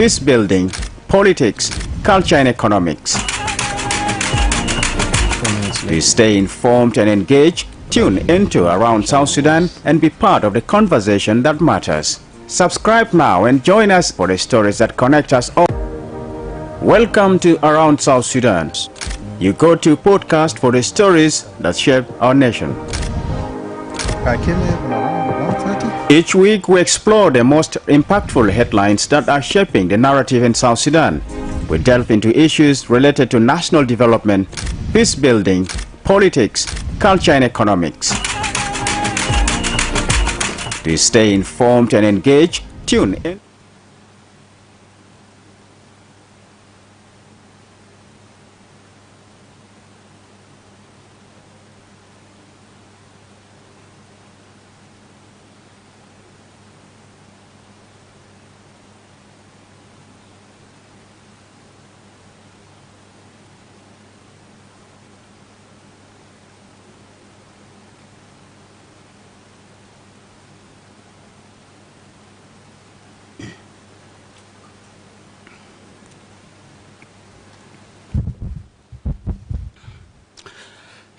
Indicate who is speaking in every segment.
Speaker 1: peace building, politics, culture and economics. To stay informed and engaged, tune into Around South Sudan and be part of the conversation that matters. Subscribe now and join us for the stories that connect us all. Welcome to Around South Sudan. You go to podcast for the stories that shape our nation.
Speaker 2: I came here around 1:30.
Speaker 1: Each week we explore the most impactful headlines that are shaping the narrative in South Sudan. We delve into issues related to national development, peace building, politics, culture and economics. To stay informed and engaged, tune in.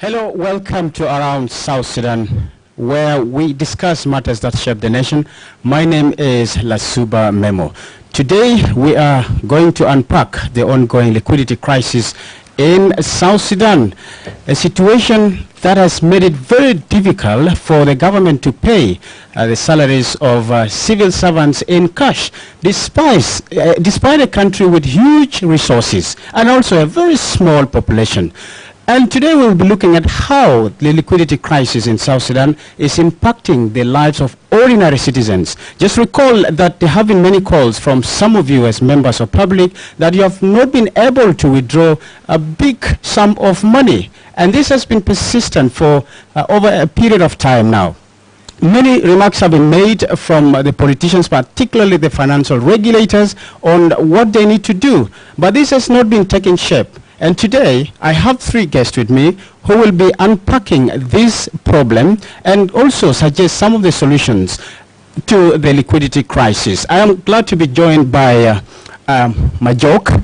Speaker 1: Hello, welcome to Around South Sudan, where we discuss matters that shape the nation. My name is Lasuba Memo. Today we are going to unpack the ongoing liquidity crisis in South Sudan, a situation that has made it very difficult for the government to pay the salaries of civil servants in cash, despite a country with huge resources and also a very small population. And today we'll be looking at how the liquidity crisis in South Sudan is impacting the lives of ordinary citizens. Just recall that there have been many calls from some of you as members of public that you have not been able to withdraw a big sum of money. And this has been persistent for over a period of time now. Many remarks have been made from the politicians, particularly the financial regulators, on what they need to do. But this has not been taking shape. And today, I have three guests with me who will be unpacking this problem and also suggest some of the solutions to the liquidity crisis. I am glad to be joined by Majok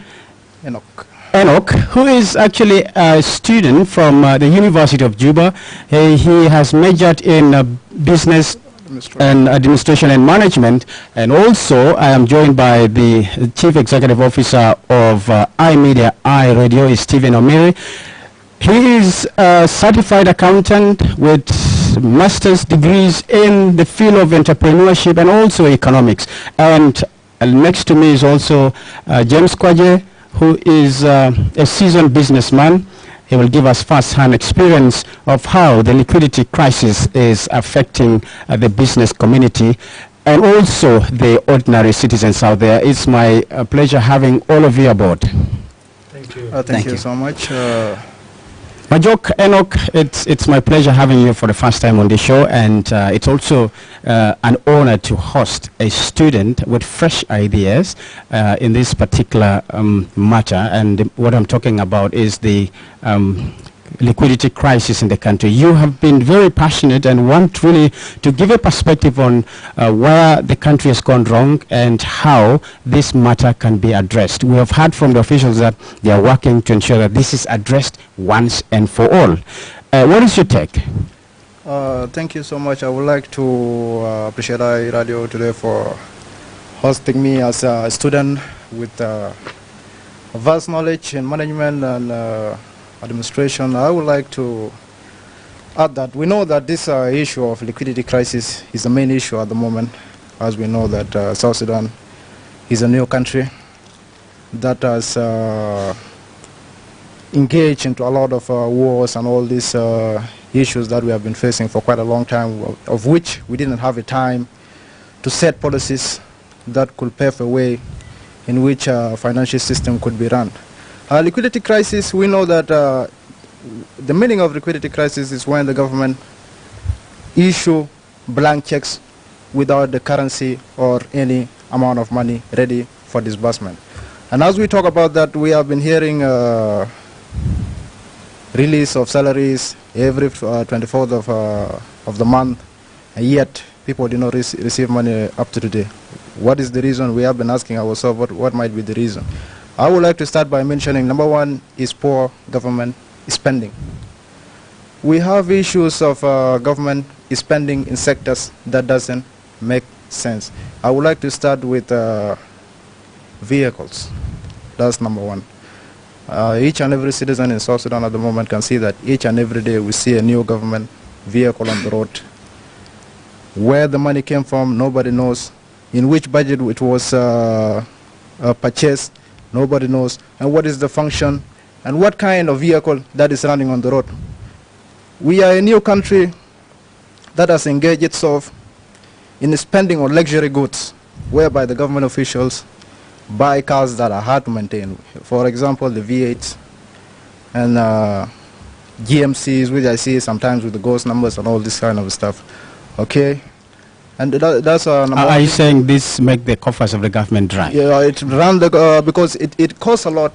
Speaker 1: Enoch, who is actually a student from the University of Juba. He has majored in business and administration and management, and also I am joined by the Chief Executive Officer of iMedia iRadio, Stephen Omiri. He is a certified accountant with master's degrees in the field of entrepreneurship and also economics. And next to me is also James Kwaje, who is a seasoned businessman. He will give us first-hand experience of how the liquidity crisis is affecting the business community and also the ordinary citizens out there. It's my pleasure having all of you aboard.
Speaker 2: Thank you. Thank you so much.
Speaker 1: Majok Enoch, it's my pleasure having you for the first time on the show, and it's also an honor to host a student with fresh ideas in this particular matter. And what I'm talking about is the liquidity crisis in the country. You have been very passionate and want really to give a perspective on where the country has gone wrong and how this matter can be addressed. We have heard from the officials that they are working to ensure that this is addressed once and for all. What is your take?
Speaker 2: Thank you so much. I would like to appreciate iRadio today for hosting me as a student with vast knowledge in management and administration. I would like to add that we know that this issue of liquidity crisis is the main issue at the moment, as we know that South Sudan is a new country that has engaged into a lot of wars and all these issues that we have been facing for quite a long time, of which we didn't have a time to set policies that could pave a way in which a financial system could be run. Liquidity crisis, we know that the meaning of liquidity crisis is when the government issue blank checks without the currency or any amount of money ready for disbursement. And as we talk about that, we have been hearing release of salaries every 24th of the month, and yet people do not receive money up to today. What is the reason? We have been asking ourselves what might be the reason. I would like to start by mentioning number one is poor government spending. We have issues of government spending in sectors that doesn't make sense. I would like to start with vehicles. That's number one. Each and every citizen in South Sudan at the moment can see that each and every day we see a new government vehicle on the road. Where the money came from, nobody knows. In which budget it was purchased, nobody knows. And what is the function, and what kind of vehicle that is running on the road. We are a new country that has engaged itself in spending on luxury goods, whereby the government officials buy cars that are hard to maintain. For example, the V8s and GMCs, which I see sometimes with the ghost numbers and all this kind of stuff. Okay, and that's number
Speaker 1: Are you saying this make the coffers of the government dry?
Speaker 2: Yeah, it run the because it costs a lot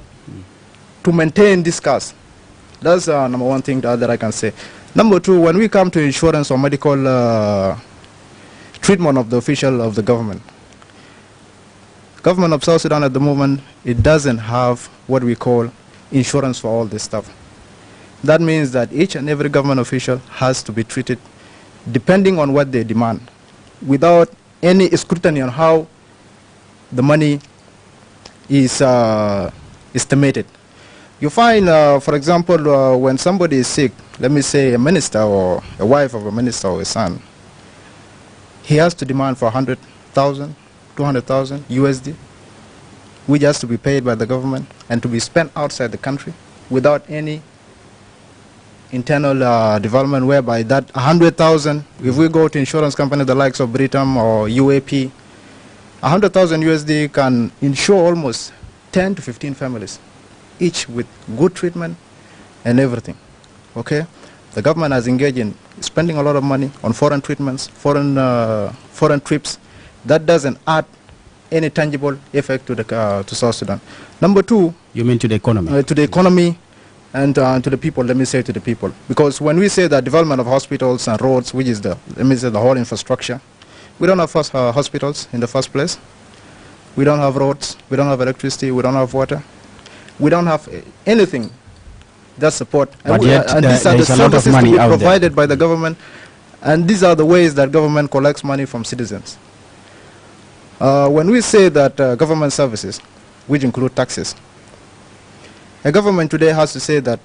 Speaker 2: to maintain these cars. That's number one thing that I can say. Number two, when we come to insurance or medical treatment of the official of the government of South Sudan at the moment, it doesn't have what we call insurance for all this stuff. That means that each and every government official has to be treated depending on what they demand, without any scrutiny on how the money is estimated. You find, for example, when somebody is sick, let me say a minister or a wife of a minister or a son, he has to demand for 100,000, 200,000 USD, which has to be paid by the government and to be spent outside the country without any internal development, whereby that 100,000, if we go to insurance company the likes of Britam or UAP, 100,000 USD can insure almost 10 to 15 families, each with good treatment and everything. Okay, the government has engaged in spending a lot of money on foreign treatments, foreign trips. That doesn't add any tangible effect to the to South Sudan. Number two,
Speaker 1: you mean to the economy?
Speaker 2: To the economy and to the people. Let me say to the people, because when we say that development of hospitals and roads, which is the, let me say, the whole infrastructure, we don't have hospitals in the first place. We don't have roads. We don't have electricity. We don't have water. We don't have anything that support.
Speaker 1: But yet,
Speaker 2: and these are the services to be provided by the government, and these are the ways that government collects money from citizens. When we say that government services, which include taxes, a government today has to say that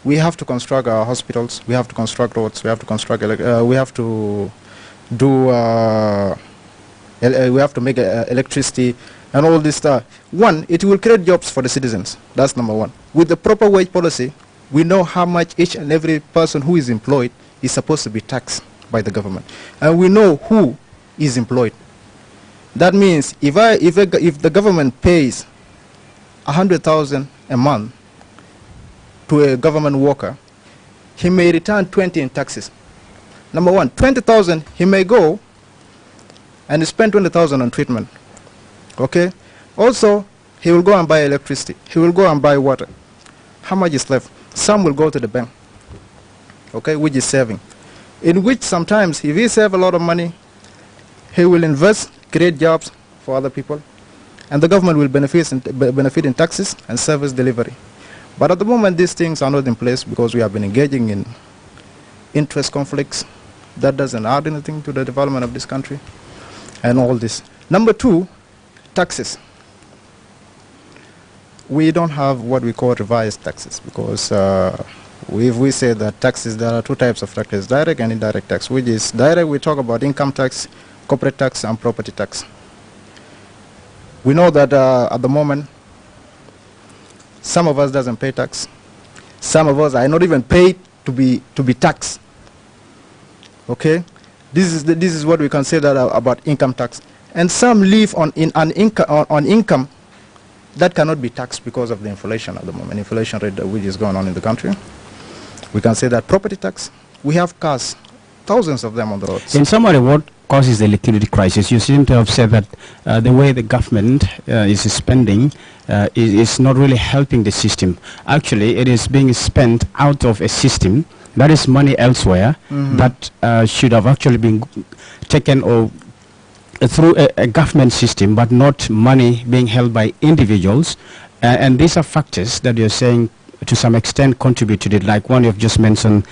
Speaker 2: we have to construct our hospitals, we have to construct roads, we have to construct, we have to do, we have to make electricity and all this stuff. One, it will create jobs for the citizens. That's number one. With the proper wage policy, we know how much each and every person who is employed is supposed to be taxed by the government, and we know who is employed. That means if the government pays 100,000 a month to a government worker, he may return 20 in taxes. Number one, 20,000 he may go and spend 20,000 on treatment. Okay. Also, he will go and buy electricity. He will go and buy water. How much is left? Some will go to the bank. Okay, which is saving. In which sometimes, if he save a lot of money, he will invest, create jobs for other people, and the government will benefit in taxes and service delivery. But at the moment, these things are not in place because we have been engaging in interest conflicts. That doesn't add anything to the development of this country and all this. Number two, taxes. We don't have what we call revised taxes because if we say that taxes, there are two types of taxes, direct and indirect tax. Which is direct, we talk about income tax, corporate tax, and property tax. We know that at the moment, some of us doesn't pay tax. Some of us are not even paid to be taxed. Okay, this is what we can say that about income tax. And some live on income that cannot be taxed because of the inflation at the moment, inflation rate which is going on in the country. We can say that property tax. We have cars, thousands of them on the roads.
Speaker 1: In summary, what causes the liquidity crisis? You seem to have said that the way the government is spending is not really helping the system. Actually, it is being spent out of a system that is money elsewhere that should have actually been taken or through a government system, but not money being held by individuals. And these are factors that you're saying to some extent contribute to it. Like one you've just mentioned,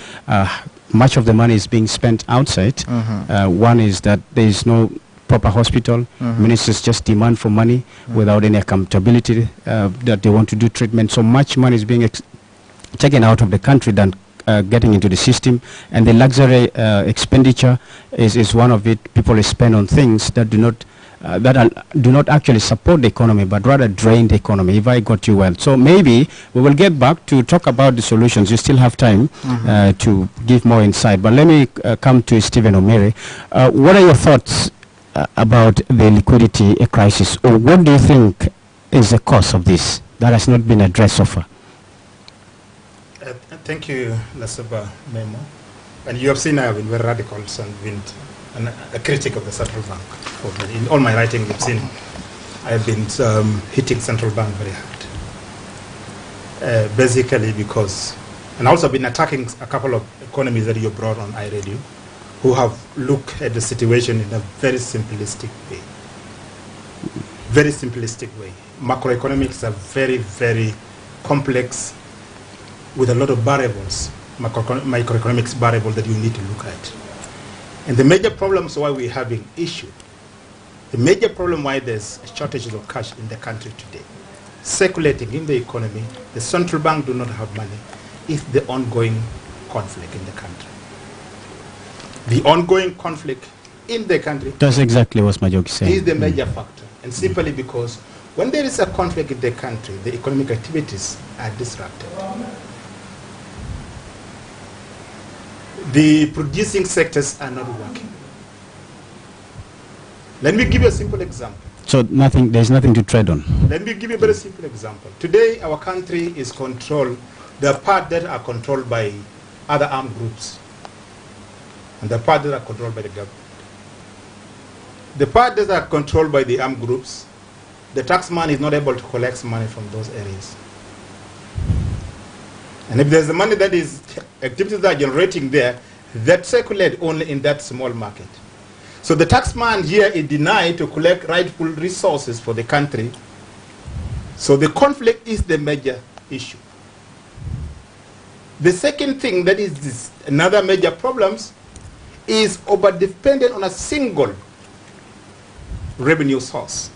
Speaker 1: much of the money is being spent outside. One is that there is no proper hospital. Ministers just demand for money without any accountability that they want to do treatment. So much money is being taken out of the country than getting into the system, and the luxury expenditure is one of it. People spend on things that do not actually support the economy, but rather drain the economy, if I got you well. So maybe we will get back to talk about the solutions. You still have time to give more insight. But let me come to Stephen O'Meara. What are your thoughts about the liquidity crisis, or what do you think is the cause of this that has not been addressed so far?
Speaker 3: Thank you, Lasuba Memo. And you have seen I have been very radical and been a critic of the central bank. In all my writing, you've seen I have been hitting central bank very hard. Basically because, and also been attacking a couple of economies that you brought on iRadio, who have looked at the situation in a very simplistic way. Very simplistic way. Macroeconomics are very, very complex with a lot of variables, microeconomics variables that you need to look at. And the major problems why we're having issue, the major problem why there's shortages of cash in the country today, circulating in the economy, the central bank do not have money, is the ongoing conflict in the country. The ongoing conflict in the country.
Speaker 1: That's exactly what Majoki said.
Speaker 3: Is the major factor. And simply because when there is a conflict in the country, the economic activities are disrupted. The producing sectors are not working. Let me give you a simple example.
Speaker 1: So there's nothing to trade on.
Speaker 3: Let me give you a very simple example. Today, our country is controlled, there are parts that are controlled by other armed groups, and the parts that are controlled by the government. The part that are controlled by the armed groups, the taxman is not able to collect money from those areas. And if there's the money that is, activities that are generating there, that circulate only in that small market. So the taxman here is denied to collect rightful resources for the country. So the conflict is the major issue. The second thing that is this, another major problems is over-dependent on a single revenue source.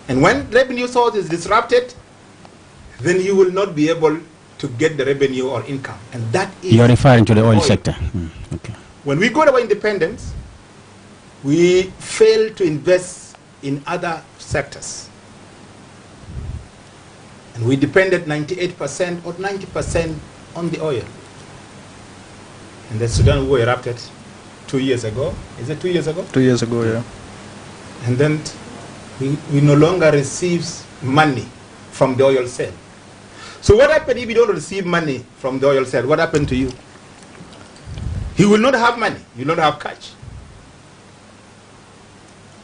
Speaker 3: And when revenue source is disrupted, then you will not be able to get the revenue or income. And that is...
Speaker 1: You're referring to the oil sector. Okay.
Speaker 3: When we got our independence, we failed to invest in other sectors. And we depended 98% or 90% on the oil. And the Sudan war erupted 2 years ago. Is it 2 years ago?
Speaker 2: 2 years ago, yeah.
Speaker 3: And then we no longer receive money from the oil sale. So what happened if you don't receive money from the oil sale? What happened to you? You will not have money. You will not have cash.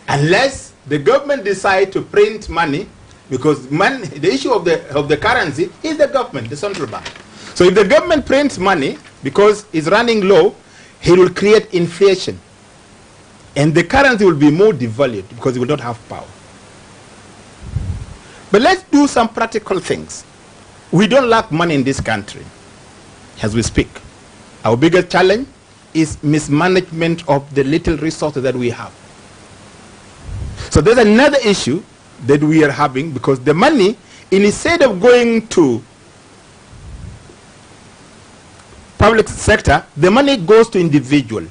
Speaker 3: Unless the government decide to print money, because money, the issue of the currency is the government, the central bank. So if the government prints money because it's running low, it will create inflation. And the currency will be more devalued because it will not have power. But let's do some practical things. We don't lack money in this country as we speak. Our biggest challenge is mismanagement of the little resources that we have. So there's another issue that we are having, because the money, instead of going to public sector, the money goes to individual.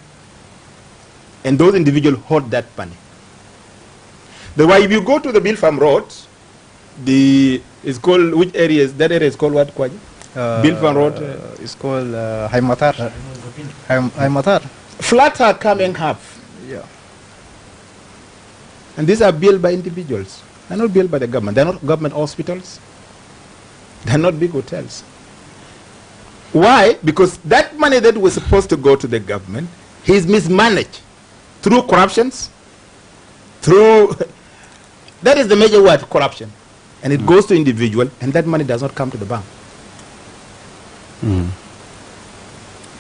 Speaker 3: And those individuals hold that money. That's why if you go to the Bill Farm Road, it's called, which area is, that area is called what, Kwaji? Bill Farm Road?
Speaker 2: It's called Haimatar. Haimatar.
Speaker 3: Flats are coming half.
Speaker 2: Yeah.
Speaker 3: And these are built by individuals. They're not built by the government. They're not government hospitals. They're not big hotels. Why? Because that money that was supposed to go to the government is mismanaged through corruptions, through... that is the major word, corruption. And it goes to individual, and that money does not come to the bank.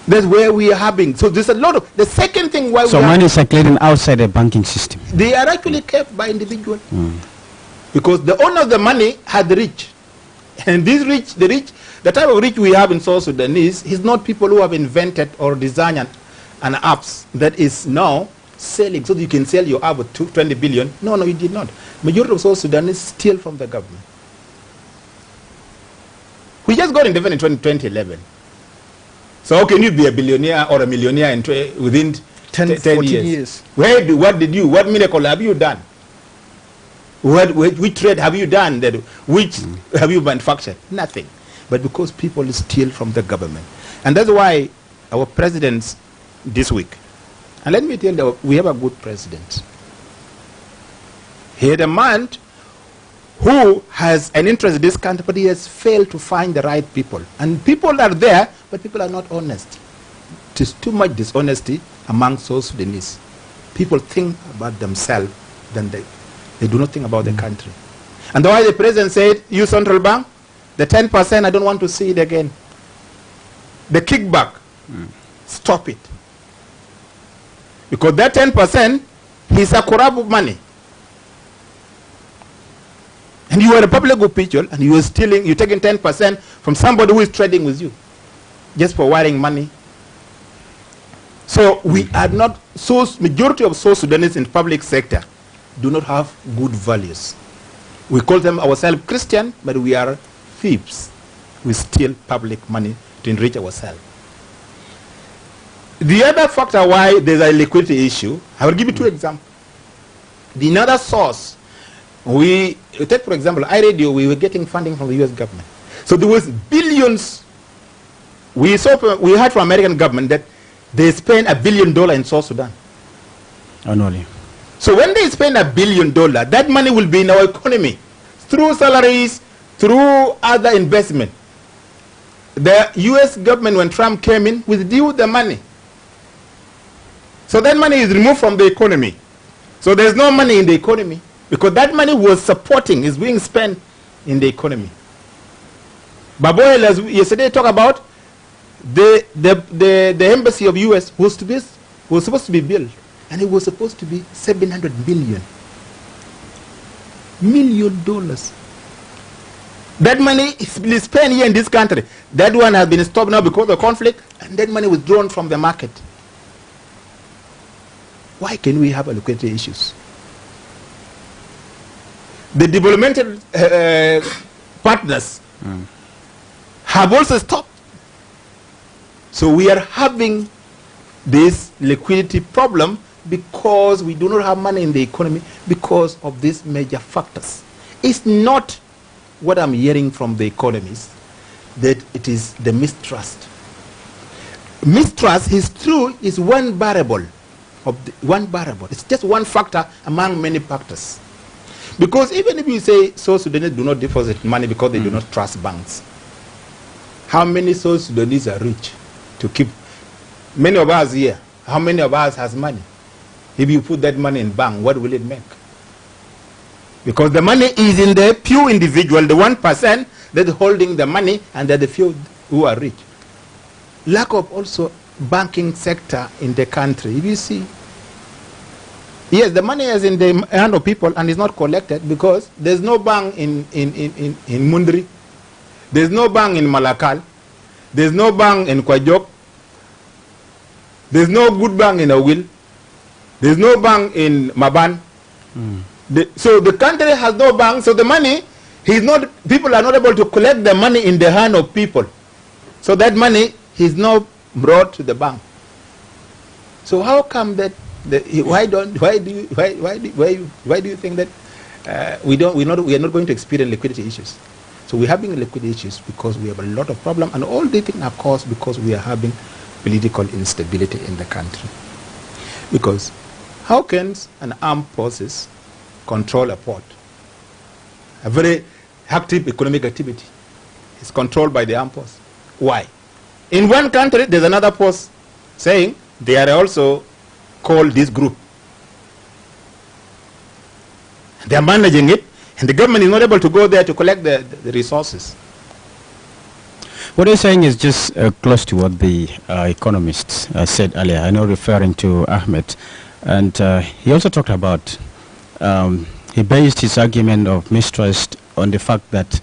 Speaker 3: That's where we are having. So there's a lot of, the second thing why
Speaker 1: so money is circulating outside the banking system.
Speaker 3: They are actually kept by individuals. Because the owner of the money had the rich. And these rich, the type of rich we have in South Sudan is not people who have invented or designed an apps that is now selling. So you can sell your app with 20 billion. No, you did not. Majority of South Sudanese steal from the government. We just got independent in 2011. So how can you be a billionaire or a millionaire within 10 years? What miracle have you done? Which trade have you done? Which have you manufactured? Nothing. But because people steal from the government. And that's why our presidents this week, and let me tell you, we have a good president. He had a man who has an interest in this country, but he has failed to find the right people. And people are there, but people are not honest. There's too much dishonesty among South Sudanese. People think about themselves than they do not think about the country. And that's why the president said, you central bank, the 10%, I don't want to see it again. The kickback, stop it. Because that 10% is a corrupt money. And you are a public official and you are stealing, you're taking 10% from somebody who is trading with you just for wiring money. So we are not, majority of South Sudanese in public sector do not have good values. We call them ourselves Christian, but we are thieves. We steal public money to enrich ourselves. The other factor why there's a liquidity issue, I will give you two examples. The another source, we take for example, iRadio, we were getting funding from the US government. So there was billions. We heard from American government that they spend $1 billion in South Sudan.
Speaker 1: Annually.
Speaker 3: So when they spend $1 billion, that money will be in our economy through salaries, through other investment. The US government, when Trump came in, withdrew the money. So that money is removed from the economy. So there's no money in the economy because that money was supporting, is being spent in the economy. Baboy, yesterday talked about the embassy of US was supposed to be built, and it was supposed to be $700 million. That money is spent here in this country. That one has been stopped now because of conflict, and that money was drawn from the market. Why can we have liquidity issues? The developmental partners have also stopped. So we are having this liquidity problem because we do not have money in the economy because of these major factors. It's not what I'm hearing from the economists that it is the mistrust. Mistrust is true, is one variable. It's just one factor among many factors. Because even if you say South Sudanese do not deposit money because they do not trust banks, how many South Sudanese are rich to keep? Many of us here, how many of us has money? If you put that money in bank, what will it make? Because the money is in the few individual, the 1% that is holding the money, and they're the few who are rich. Lack of also banking sector in the country. If you see, yes, the money is in the hand of people and is not collected because there's no bank in Mundri, there's no bank in Malakal, there's no bank in Kwajok, there's no good bank in Awil, there's no bank in Maban. So the country has no bank, so the money, people are not able to collect the money in the hand of people. So that money is not brought to the bank. So how come that? Why do you think that we are not going to experience liquidity issues? So we're having liquidity issues because we have a lot of problems, and all these things are caused because we are having political instability in the country. Because how can an armed forces control a port? A very active economic activity is controlled by the armed force. Why? In one country, there's another force saying they are also called this group. They are managing it, and the government is not able to go there to collect the resources.
Speaker 1: What you're saying is just close to what the economists said earlier. I know, referring to Ahmed, and he also talked about. He based his argument of mistrust on the fact that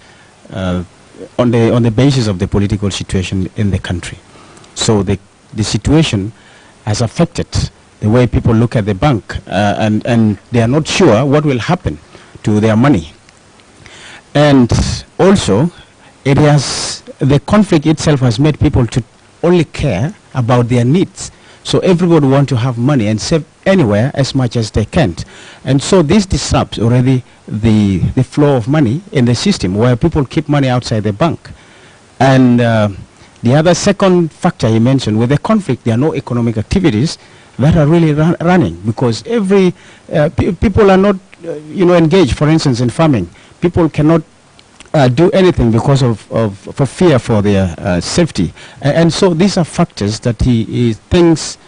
Speaker 1: on the basis of the political situation in the country. So the situation has affected the way people look at the bank, and they are not sure what will happen to their money. And also, the conflict itself has made people to only care about their needs. So everybody wants to have money and save anywhere as much as they can. And so this disrupts already the flow of money in the system, where people keep money outside the bank. And the other second factor he mentioned, with the conflict, there are no economic activities that are really running, because people are not engaged, for instance, in farming. People cannot do anything because for fear for their safety. And so these are factors that he thinks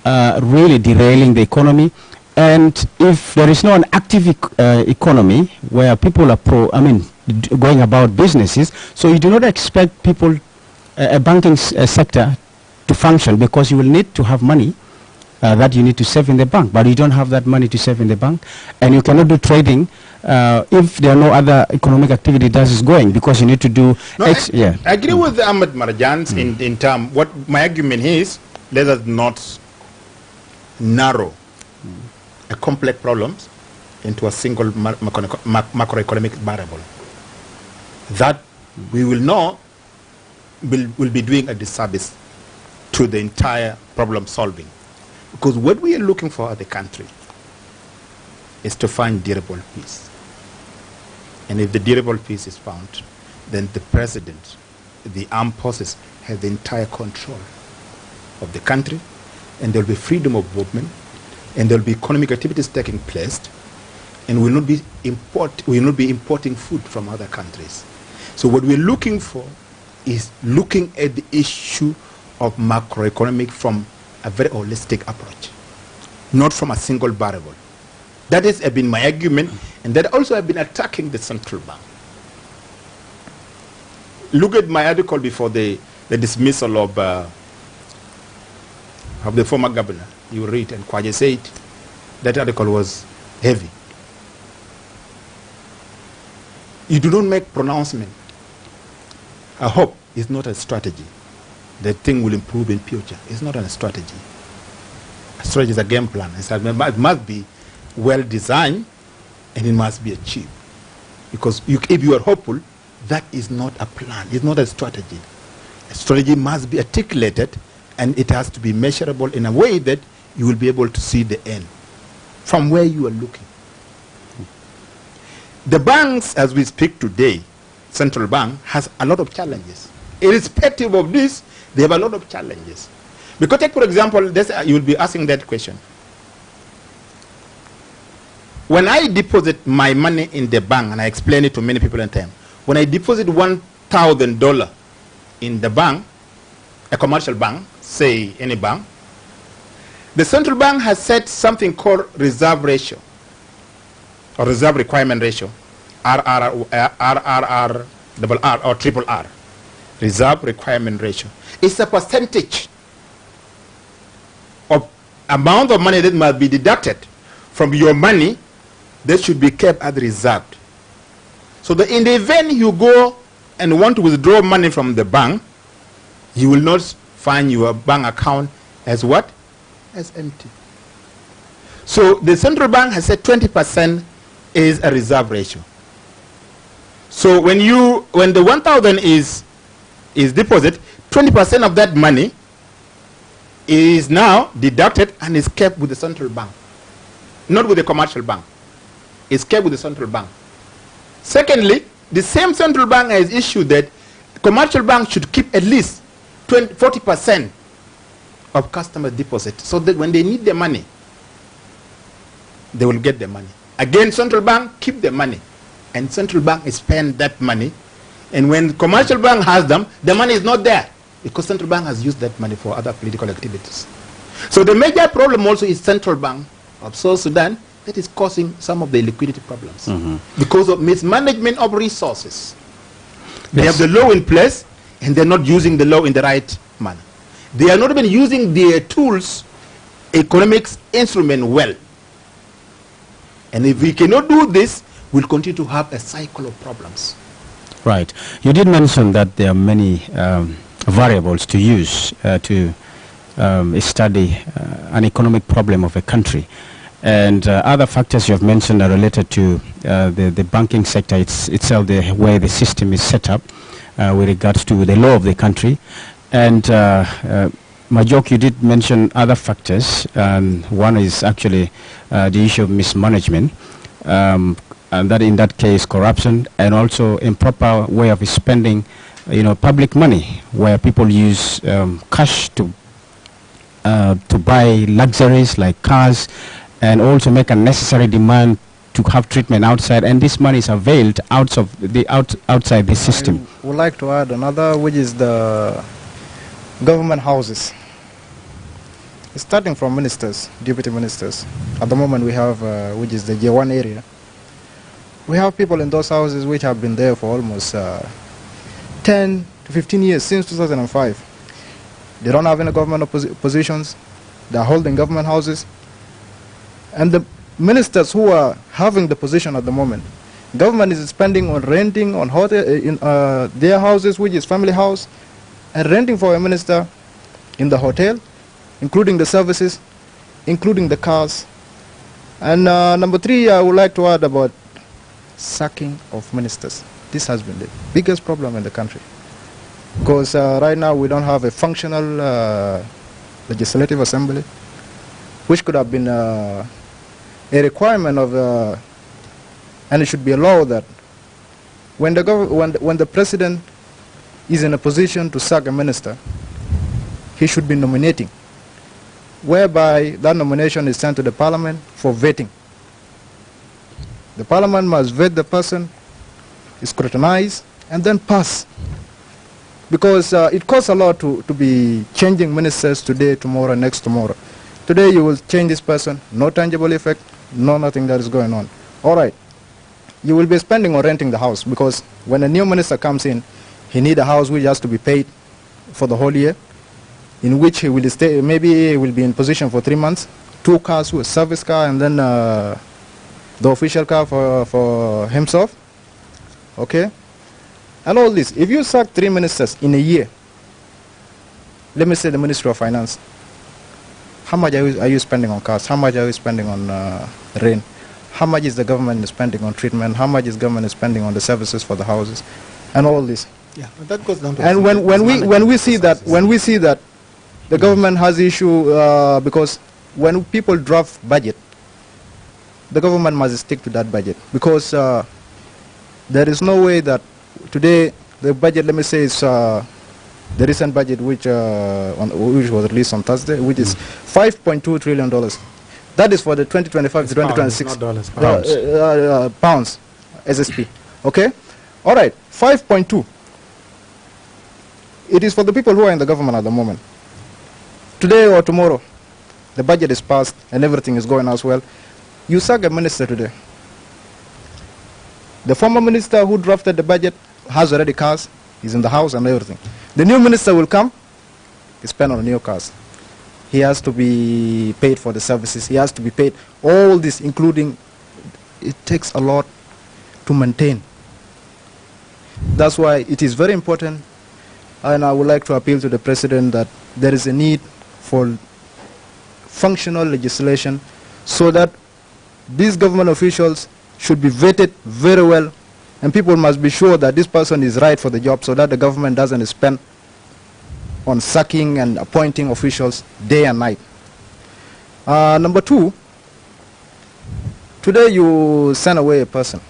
Speaker 1: really derailing the economy. And if there is no an active economy where people are going about businesses, so you do not expect people, a banking sector to function, because you will need to have money that you need to save in the bank, but you don't have that money to save in the bank, and you cannot do trading if there are no other economic activity that is going, because you need to do.
Speaker 3: No, I agree with Ahmed Marjan's in term. What my argument is, let us not narrow a complex problems into a single macroeconomic variable. That we will know will be doing a disservice to the entire problem solving. Because what we are looking for as a country is to find durable peace. And if the durable peace is found, then the president, the armed forces, have the entire control of the country, and there will be freedom of movement, and there will be economic activities taking place, and we will not be importing food from other countries. So what we're looking for is looking at the issue of macroeconomic from a very holistic approach, not from a single variable. That has been my argument, and that also have been attacking the central bank. Look at my article before the dismissal of the former governor. You read, and Kwaje said that article was heavy. You do not make pronouncement. A hope is not a strategy. The thing will improve in future. It's not a strategy. A strategy is a game plan. It must be well designed, and it must be achieved. Because if you are hopeful, that is not a plan. It's not a strategy. A strategy must be articulated, and it has to be measurable in a way that you will be able to see the end from where you are looking. The banks, as we speak today, central bank, has a lot of challenges. Irrespective of this, they have a lot of challenges. Because take, for example, you will be asking that question. When I deposit my money in the bank, and I explain it to many people in time, when I deposit $1,000 in the bank, a commercial bank, say any bank, the central bank has set something called reserve ratio, or reserve requirement ratio, RRR, double R, or triple R, reserve requirement ratio. It's a percentage of amount of money that must be deducted from your money that should be kept as reserved. So that in the event you go and want to withdraw money from the bank, you will not find your bank account as what? As empty. So the central bank has said 20% is a reserve ratio. So when the 1,000 is deposit, 20% of that money is now deducted and is kept with the central bank, not with the commercial bank. It's kept with the central bank. Secondly, the same central bank has issued that commercial banks should keep at least 40% of customer deposit, so that when they need their money, they will get their money. Again, central bank keep the money, and central bank spend that money, and when commercial bank has them, the money is not there, because central bank has used that money for other political activities. So the major problem also is central bank of South Sudan that is causing some of the liquidity problems because of mismanagement of resources. They have the law in place, and they're not using the law in the right manner. They are not even using their tools, economics instrument well. And if we cannot do this, we'll continue to have a cycle of problems.
Speaker 1: Right. You did mention that there are many variables to use to study an economic problem of a country. And other factors you have mentioned are related to the banking sector itself, the way the system is set up with regards to the law of the country. And Majok, you did mention other factors. One is actually the issue of mismanagement, and that in that case corruption, and also improper way of spending, public money, where people use cash to buy luxuries like cars, and also make unnecessary demand to have treatment outside, and this money is availed outside the system.
Speaker 2: I would like to add another, which is the government houses. Starting from ministers, deputy ministers. At the moment we have, which is the J1 area. We have people in those houses which have been there for almost 10 to 15 years, since 2005. They don't have any government positions. They are holding government houses. And the ministers who are having the position at the moment, government is spending on renting on hotel, their houses, which is family house, and renting for a minister in the hotel, including the services, including the cars. And number three, I would like to add about sacking of ministers. This has been the biggest problem in the country. Because right now we don't have a functional legislative assembly, which could have been a requirement of, and it should be a law that when the president is in a position to sack a minister, he should be nominating, whereby that nomination is sent to the parliament for vetting. The parliament must vet the person, scrutinize, and then pass. Because it costs a lot to be changing ministers today, tomorrow, next tomorrow. Today you will change this person, no tangible effect, no nothing that is going on. All right, you will be spending on renting the house, because when a new minister comes in, he needs a house which has to be paid for the whole year, in which he will stay, maybe he will be in position for 3 months, 2 cars, a service car, and then the official car for himself, okay? And all this, if you sack 3 ministers in a year, let me say the Ministry of Finance, how much are you spending on cars? How much are you spending on rent? How much is the government spending on treatment? How much is government spending on the services for the houses? And all this.
Speaker 3: Yeah, but that goes down to.
Speaker 2: And when we see that the government has issue, because when people draft budget, the government must stick to that budget, because there is no way that today the budget, let me say, is the recent budget which was released on Thursday, which is $5.2 trillion. That is for the 2025 to 2026 pounds SSP. Okay, all right, 5.2. It is for the people who are in the government at the moment. Today or tomorrow, the budget is passed and everything is going as well. You sack a minister today. The former minister who drafted the budget has already cars, he's in the house and everything. The new minister will come, he spend on new cars. He has to be paid for the services, he has to be paid. All this, including, it takes a lot to maintain. That's why it is very important, and I would like to appeal to the president that there is a need for functional legislation so that these government officials should be vetted very well, and people must be sure that this person is right for the job, so that the government doesn't spend on sacking and appointing officials day and night. Number two, today you send away a person.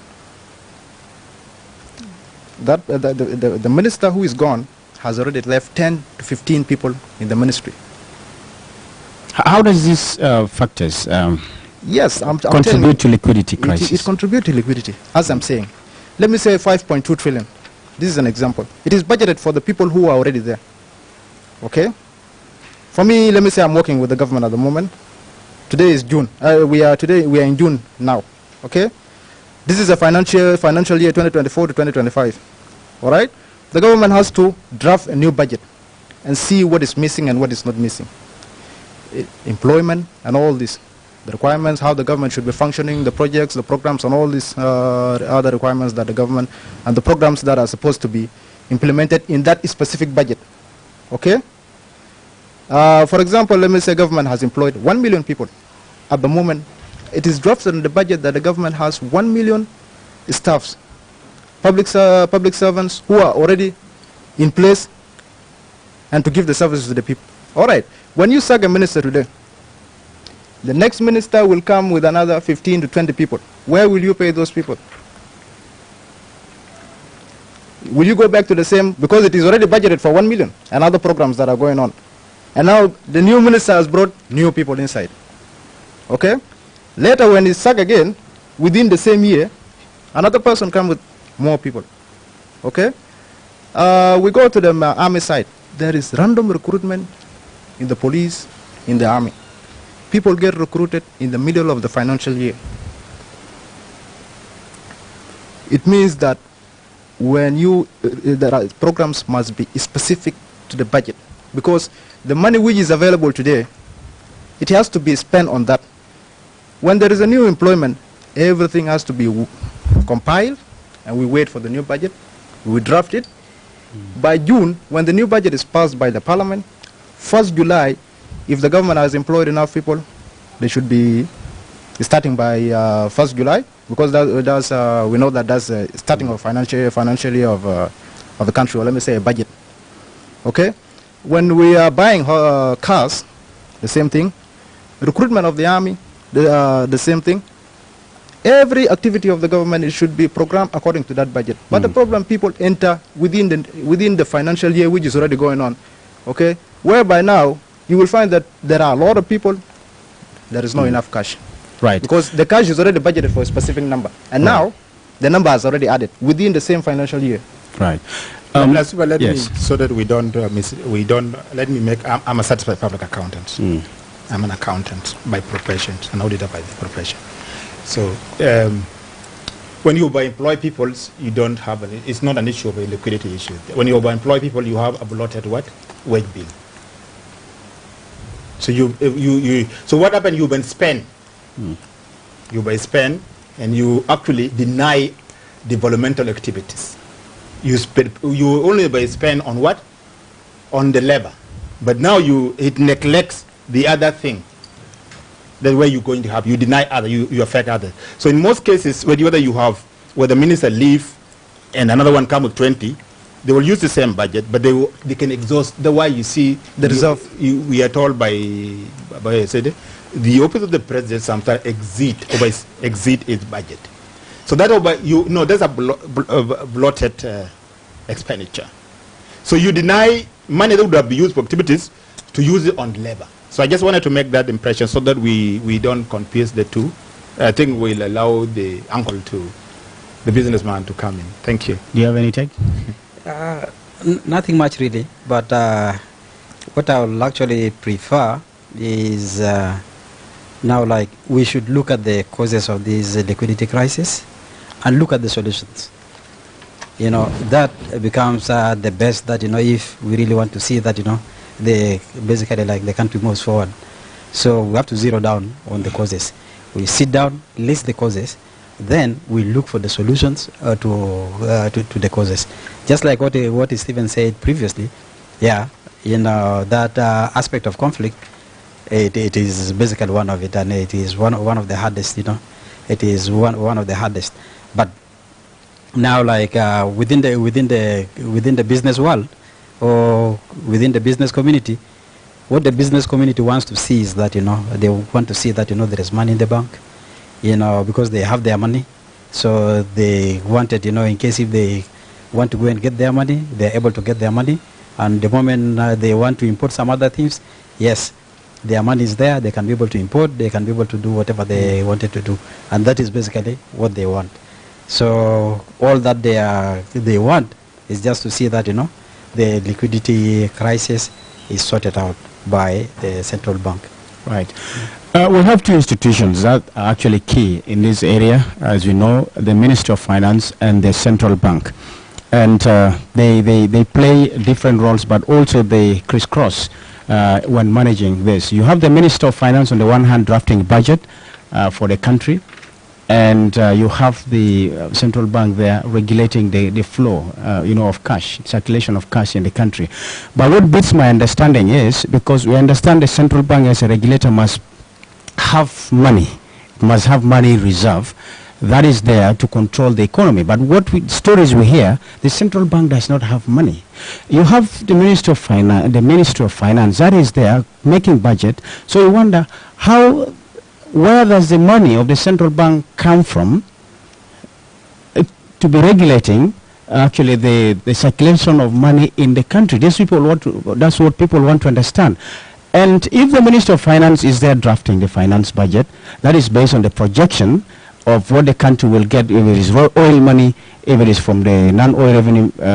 Speaker 2: That the minister who is gone has already left 10 to 15 people in the ministry.
Speaker 1: How does these factors
Speaker 2: yes, I'm
Speaker 1: contribute to liquidity crisis?
Speaker 2: It contributes to liquidity, as I'm saying. Let me say 5.2 trillion. This is an example. It is budgeted for the people who are already there. Okay? For me, let me say I'm working with the government at the moment. Today is June. We are in June now. Okay? This is a financial year 2024 to 2025. All right? the government has to draft a new budget and see what is missing and what is not missing. Employment and all this, the requirements, how the government should be functioning, the projects, the programs, and all these other requirements that the government and the programs that are supposed to be implemented in that specific budget. Okay? For example, let me say government has employed 1 million people. At the moment, it is drafted in the budget that the government has 1 million staffs, public servants who are already in place and to give the services to the people. All right, when you sack a minister today, the next minister will come with another 15 to 20 people. Where will you pay those people? Will you go back to the same, because it is already budgeted for 1 million and other programs that are going on. And now the new minister has brought new people inside. Okay? Later when he's sacked again, within the same year, another person comes with more people. Okay? We go to the army side. There is random recruitment in the police, in the army. People get recruited in the middle of the financial year. It means that when there are programs must be specific to the budget, because the money which is available today, it has to be spent on that. When there is a new employment, everything has to be compiled, and we wait for the new budget, we draft it. By June, when the new budget is passed by the parliament, 1st July, if the government has employed enough people, they should be starting by 1st July, because we know that that's starting of financial year of the country, or let me say a budget. Okay? When we are buying cars, the same thing. Recruitment of the army, the same thing. Every activity of the government, it should be programmed according to that budget. But the problem, people enter within the financial year which is already going on. Okay? Whereby now, you will find that there are a lot of people, there is not enough cash.
Speaker 1: Right.
Speaker 2: Because the cash is already budgeted for a specific number. And now, the number is already added within the same financial year.
Speaker 1: Right.
Speaker 3: Let me, so that we don't let me make, I'm a certified public accountant. I'm an accountant by profession, an auditor by profession. So when you employ people, you don't have, it's not an issue of a liquidity issue. When you employ people, you have a blotted what? Wage bill. So so what happened? You spend. You spend, and you actually deny developmental activities. You only spend on what? On the labor. But now it neglects the other thing. That's where you're going to have. You deny other, you affect others. So in most cases, where the minister leave and another one come with 20, they will use the same budget, but they can exhaust. That's why you see the reserve. We are told by the office of the president sometimes exceed its budget. So there's a blotted expenditure. So you deny money that would have been used for activities to use it on labor. So I just wanted to make that impression so that we don't confuse the two. I think we'll allow the businessman to come in. Thank you.
Speaker 1: Do you have any take?
Speaker 4: Nothing much really, but what I would actually prefer is now, like, we should look at the causes of this liquidity crisis and look at the solutions. You know, that becomes the best that, if we really want to see that, basically like the country moves forward. So we have to zero down on the causes. We sit down, list the causes, then we look for the solutions to the causes. Just like what Stephen said previously, that aspect of conflict, it is basically one of it, and it is one of the hardest. It is one of the hardest. But now, like within the business world or within the business community, what the business community wants to see is that they want to see that there is money in the bank, because they have their money. So they wanted, in case if they want to go and get their money, they're able to get their money. And the moment they want to import some other things, yes, their money is there, they can be able to import, they can be able to do whatever they wanted to do. And that is basically what they want. So all that they want is just to see that, the liquidity crisis is sorted out by the central bank.
Speaker 1: Right. We have two institutions that are actually key in this area, as you know, the Ministry of Finance and the Central Bank. and they play different roles, but also they crisscross when managing this. You have the Minister of Finance on the one hand drafting budget for the country, and you have the central bank there regulating the flow, of cash, circulation of cash in the country. But what beats my understanding is, because we understand the central bank as a regulator must have money, must have money reserve that is there to control the economy. But stories we hear, the central bank does not have money. You have the Minister of Finance, that is there making budget. So you wonder where does the money of the central bank come from to be regulating actually the circulation of money in the country? That's what people want to understand. And if the Minister of Finance is there drafting the finance budget, that is based on the projection of what the country will get, if it is oil money, if it is from the non-oil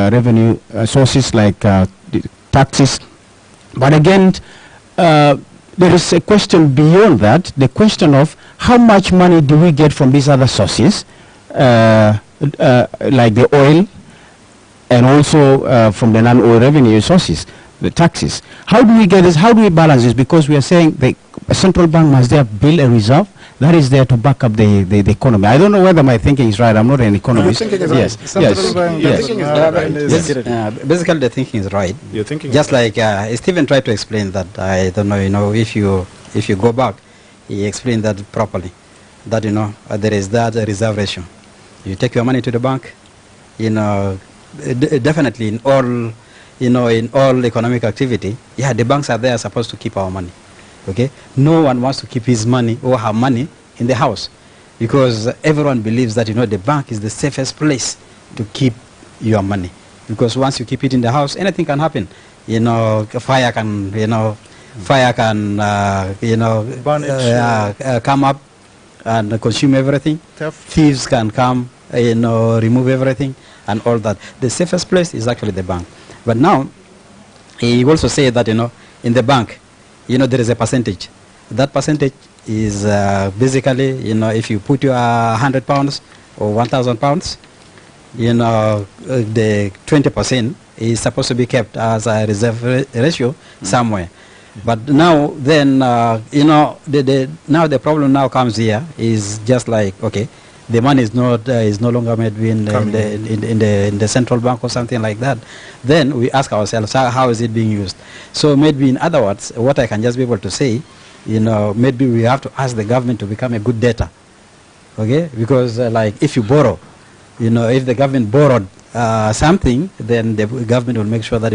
Speaker 1: revenue sources like taxes. But again, there is a question beyond that, the question of how much money do we get from these other sources, like the oil, and also from the non-oil revenue sources, the taxes. How do we get this? How do we balance this? Because we are saying the central bank must there build a reserve that is there to back up the economy. I don't know whether my thinking is right. I'm not an economist.
Speaker 2: Yes.
Speaker 4: Basically, the thinking is right.
Speaker 3: Your thinking
Speaker 4: just like Stephen tried to explain that. I don't know. If you go back, he explained that properly. That there is that reserve ratio. You take your money to the bank. Definitely in all. In all economic activity, the banks are there supposed to keep our money. Okay, no one wants to keep his money or her money in the house, because everyone believes that the bank is the safest place to keep your money, because once you keep it in the house, anything can happen. Fire can come up and consume everything. Thieves can come, remove everything and all that. The safest place is actually the bank. But now, he also said that, in the bank, there is a percentage. That percentage is basically, if you put your 100 pounds or 1,000 pounds, the 20% is supposed to be kept as a reserve ratio somewhere. But now, then, now the problem now comes here is just like, okay, the money is no longer made in the central bank or something like that. Then we ask ourselves, how is it being used? So maybe, in other words, what I can just be able to say, maybe we have to ask the government to become a good debtor. Okay, because like if you borrow, if the government borrowed something, then the government will make sure that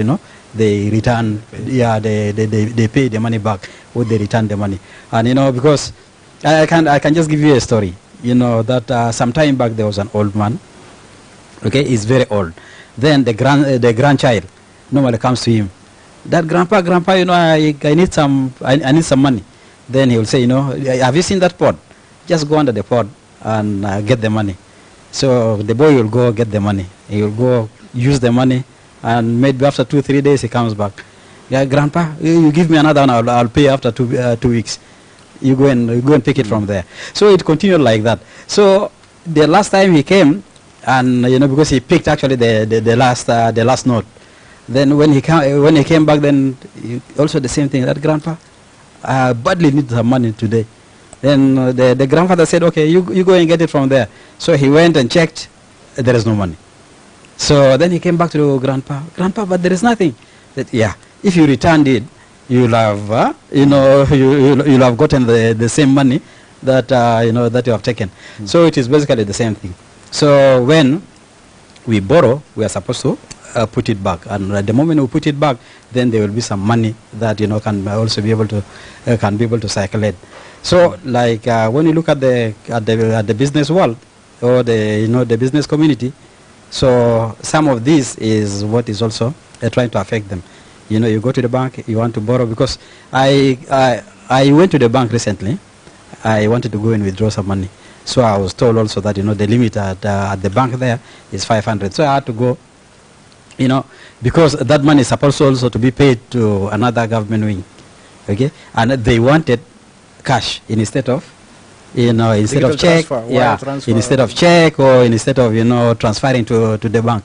Speaker 4: they return, they pay the money back or they return the money. And because I can just give you a story. That some time back there was an old man. Okay, he's very old. Then the grandchild normally comes to him. That grandpa, I need some money. Then he will say, have you seen that pot? Just go under the pot and get the money. So the boy will go get the money. He will go use the money, and maybe after 2-3 days he comes back. Yeah, grandpa, you give me another one. I'll pay after 2 weeks. You go and pick it from there. So it continued like that. So the last time he came, and because he picked actually the last note. Then when he came back, then also the same thing. That grandpa badly needs some money today. Then the grandfather said, okay, you go and get it from there. So he went and checked. There is no money. So then he came back to grandpa, but there is nothing. That, if you returned it, you'll have you'll have gotten the same money that that you have taken. So it is basically the same thing. So when we borrow, we are supposed to put it back, and at the moment we put it back, then there will be some money that can also be able to circulate. So like when you look at the business world or the business community, so some of this is what is also trying to affect them. You go to the bank, you want to borrow, because I went to the bank recently. I wanted to go and withdraw some money. So I was told also that, the limit at the bank there is 500. So I had to go, because that money is supposed also to be paid to another government wing. Okay? And they wanted cash instead of, instead of check.
Speaker 2: Transfer.
Speaker 4: Instead of check, or instead of, transferring to the bank.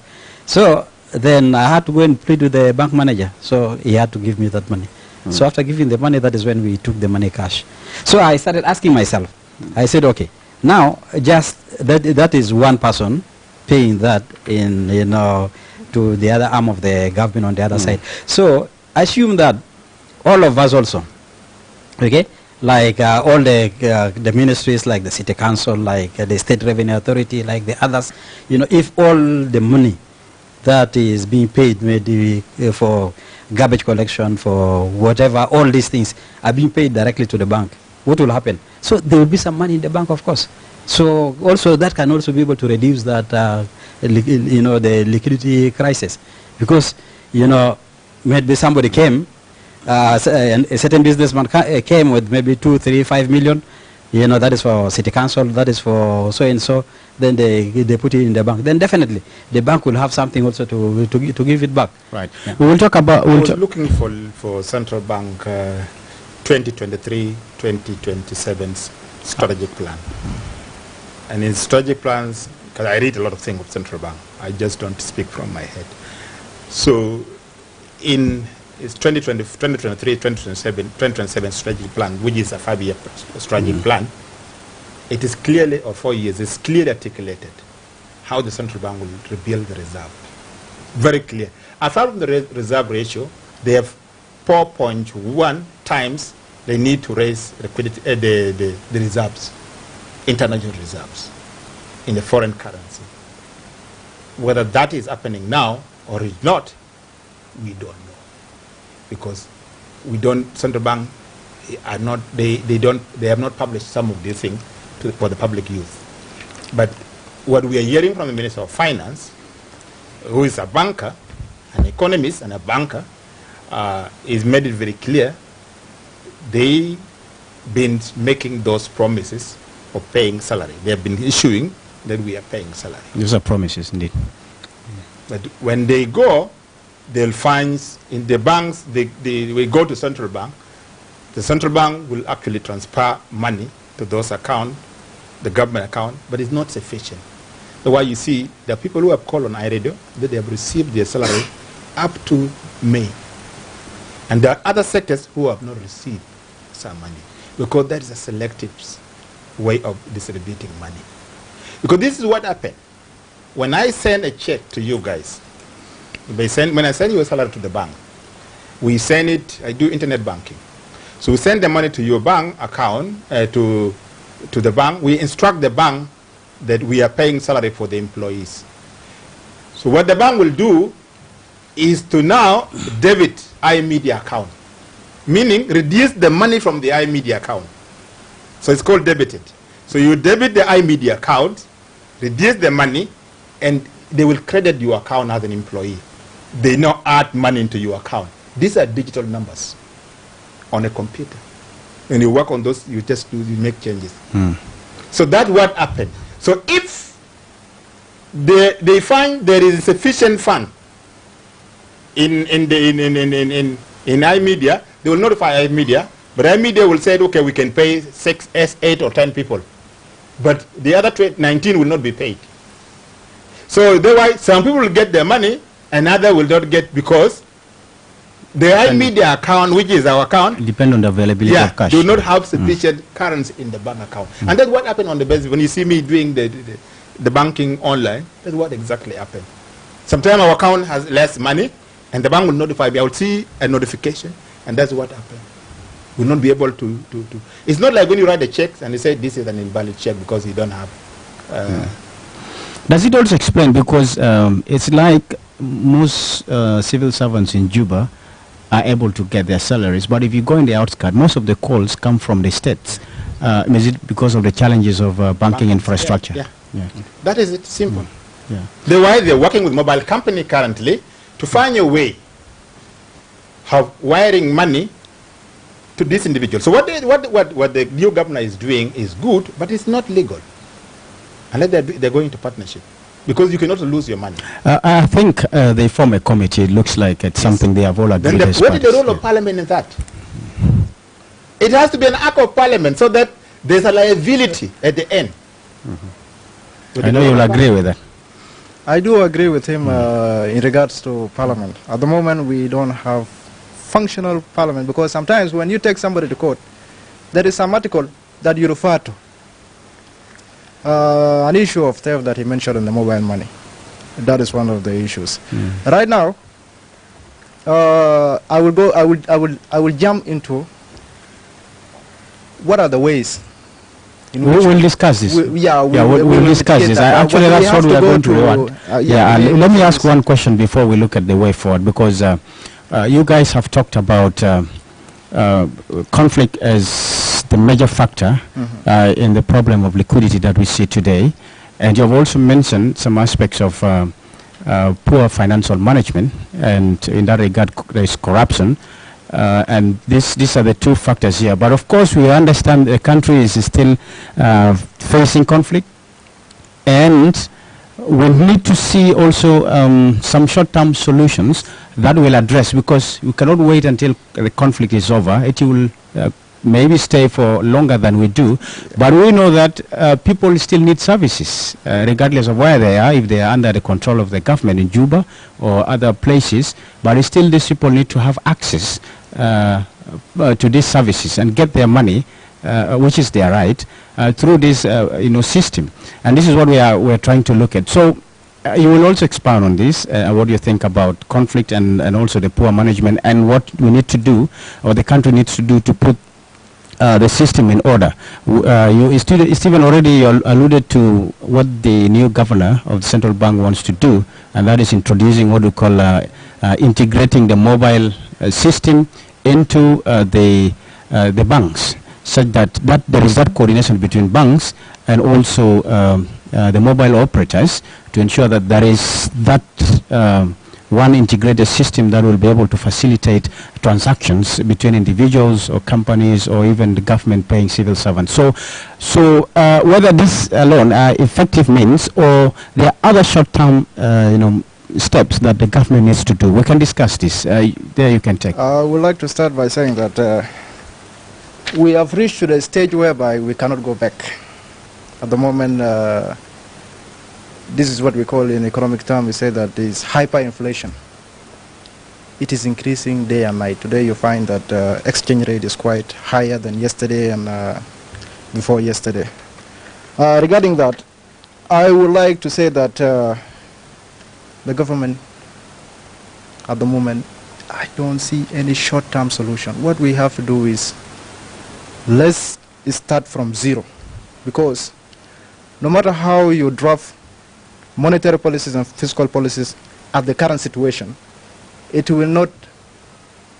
Speaker 4: So then I had to go and plead with the bank manager. So he had to give me that money. So after giving the money, that is when we took the money cash. So I started asking myself. I said, okay, now just that is one person paying that in, you know, to the other arm of the government on the other side. So assume that all of us also, okay, like all the ministries, like the city council, like the state revenue authority, like the others, you know, if all the money that is being paid maybe for garbage collection, for whatever, all these things are being paid directly to the bank, what will happen? So there will be some money in the bank, of course. So also that can also be able to reduce that, you know, the liquidity crisis, because, you know, maybe somebody came, a certain businessman came with maybe 2, 3, 5 million, you know, that is for city council, that is for so and so, then they put it in the bank. Then definitely the bank will have something also to give it back.
Speaker 1: Right.
Speaker 4: Yeah.
Speaker 1: We will talk about.
Speaker 3: I was looking for central bank 2023-2027 strategic plan. And in strategic plans, because I read a lot of things of central bank, I just don't speak from my head. So in its 2023-2027 strategic plan, which is a 5-year strategic plan, it is clearly, or 4 years, it's clearly articulated how the central bank will rebuild the reserve. Very clear. Apart from the reserve ratio, they have 4.1 times they need to raise liquidity, the reserves, international reserves, in the foreign currency. Whether that is happening now or is not, we don't know, because we don't. Central bank are not. They have not published some of these things for the public use. But what we are hearing from the Minister of Finance, who is a banker, an economist and a banker, is made it very clear they been making those promises of paying salary. They have been issuing that we are paying salary.
Speaker 1: These are promises, indeed.
Speaker 3: But when they go, they'll find in the banks, they will go to central bank. The central bank will actually transfer money to those accounts, the government account, but it's not sufficient. That's why you see there are people who have called on iRadio that they have received their salary up to May. And there are other sectors who have not received some money, because that is a selective way of distributing money. Because this is what happened. When I send a check to you guys, when I send you a salary to the bank, we send it, I do internet banking. So we send the money to your bank account, to the bank. We instruct the bank that we are paying salary for the employees. So what the bank will do is to now debit iMedia account, meaning reduce the money from the iMedia account. So it's called debited. So you debit the iMedia account, reduce the money, and they will credit your account as an employee. They now add money into your account. These are digital numbers on a computer. When you work on those, you make changes. So that's what happened. So if they find there is sufficient fund in iMedia, they will notify iMedia, but iMedia will say, okay, we can pay 6, 8 or 10 people, but the other 19 will not be paid. So otherwise, some people will get their money, and others will not get, because the iMedia account, which is our account,
Speaker 1: depend on the availability of cash.
Speaker 3: Do not have sufficient currency in the bank account. And that's what happened on the basis. When you see me doing the banking online, that's what exactly happened. Sometimes our account has less money, and the bank will notify me. I will see a notification, and that's what happened. We'll not be able to. It's not like when you write a check and you say this is an invalid check because you don't have.
Speaker 1: Does it also explain, because it's like most civil servants in Juba are able to get their salaries, but if you go in the outskirts, most of the calls come from the states. Is it because of the challenges of banking infrastructure?
Speaker 3: Yeah. That is it, simple.
Speaker 1: Yeah.
Speaker 3: That's why they're working with mobile company currently to find a way of wiring money to this individual. So what the new governor is doing is good, but it's not legal unless they're going into partnership, because you cannot lose your money.
Speaker 1: I think they form a committee. It looks like it's something they have all agreed.
Speaker 3: Then what is the role of parliament in that? It has to be an act of parliament so that there's a liability at the end.
Speaker 1: I know you'll agree with that.
Speaker 2: I do agree with him in regards to parliament. At the moment, we don't have functional parliament because sometimes when you take somebody to court, there is some article that you refer to. An issue of theft that he mentioned in the mobile money. That is one of the issues. Right now, I will jump into what are the ways.
Speaker 1: We will discuss this. We'll discuss this. Actually, that's what we are going to want. Let me ask one question before we look at the way forward, because you guys have talked about conflict as the major factor in the problem of liquidity that we see today, and you have also mentioned some aspects of poor financial management, and in that regard, there is corruption. And these are the two factors here. But of course, we understand the country is still facing conflict, and we need to see also some short-term solutions that will address, because we cannot wait until the conflict is over. It will maybe stay for longer than we do, but we know that people still need services, regardless of where they are, if they are under the control of the government in Juba or other places, but still these people need to have access to these services and get their money, which is their right, through this system. And this is what we're trying to look at. So you will also expound on this, what you think about conflict and also the poor management, and what we need to do, or the country needs to do, to put the system in order. Stephen already alluded to what the new governor of the central bank wants to do, and that is introducing what we call integrating the mobile system into the banks, such that there is that coordination between banks and also the mobile operators, to ensure that there is that one integrated system that will be able to facilitate transactions between individuals or companies or even the government paying civil servants. So whether this alone are effective means, or there are other short-term steps that the government needs to do, we can discuss this. There you can take.
Speaker 2: I would like to start by saying that we have reached to the stage whereby we cannot go back. At the moment, this is what we call in economic terms, we say that is hyperinflation. It is increasing day and night. Today you find that exchange rate is quite higher than yesterday and before yesterday. Regarding that, I would like to say that the government at the moment, I don't see any short-term solution. What we have to do is, let's start from zero, because no matter how you draft monetary policies and fiscal policies at the current situation, it will not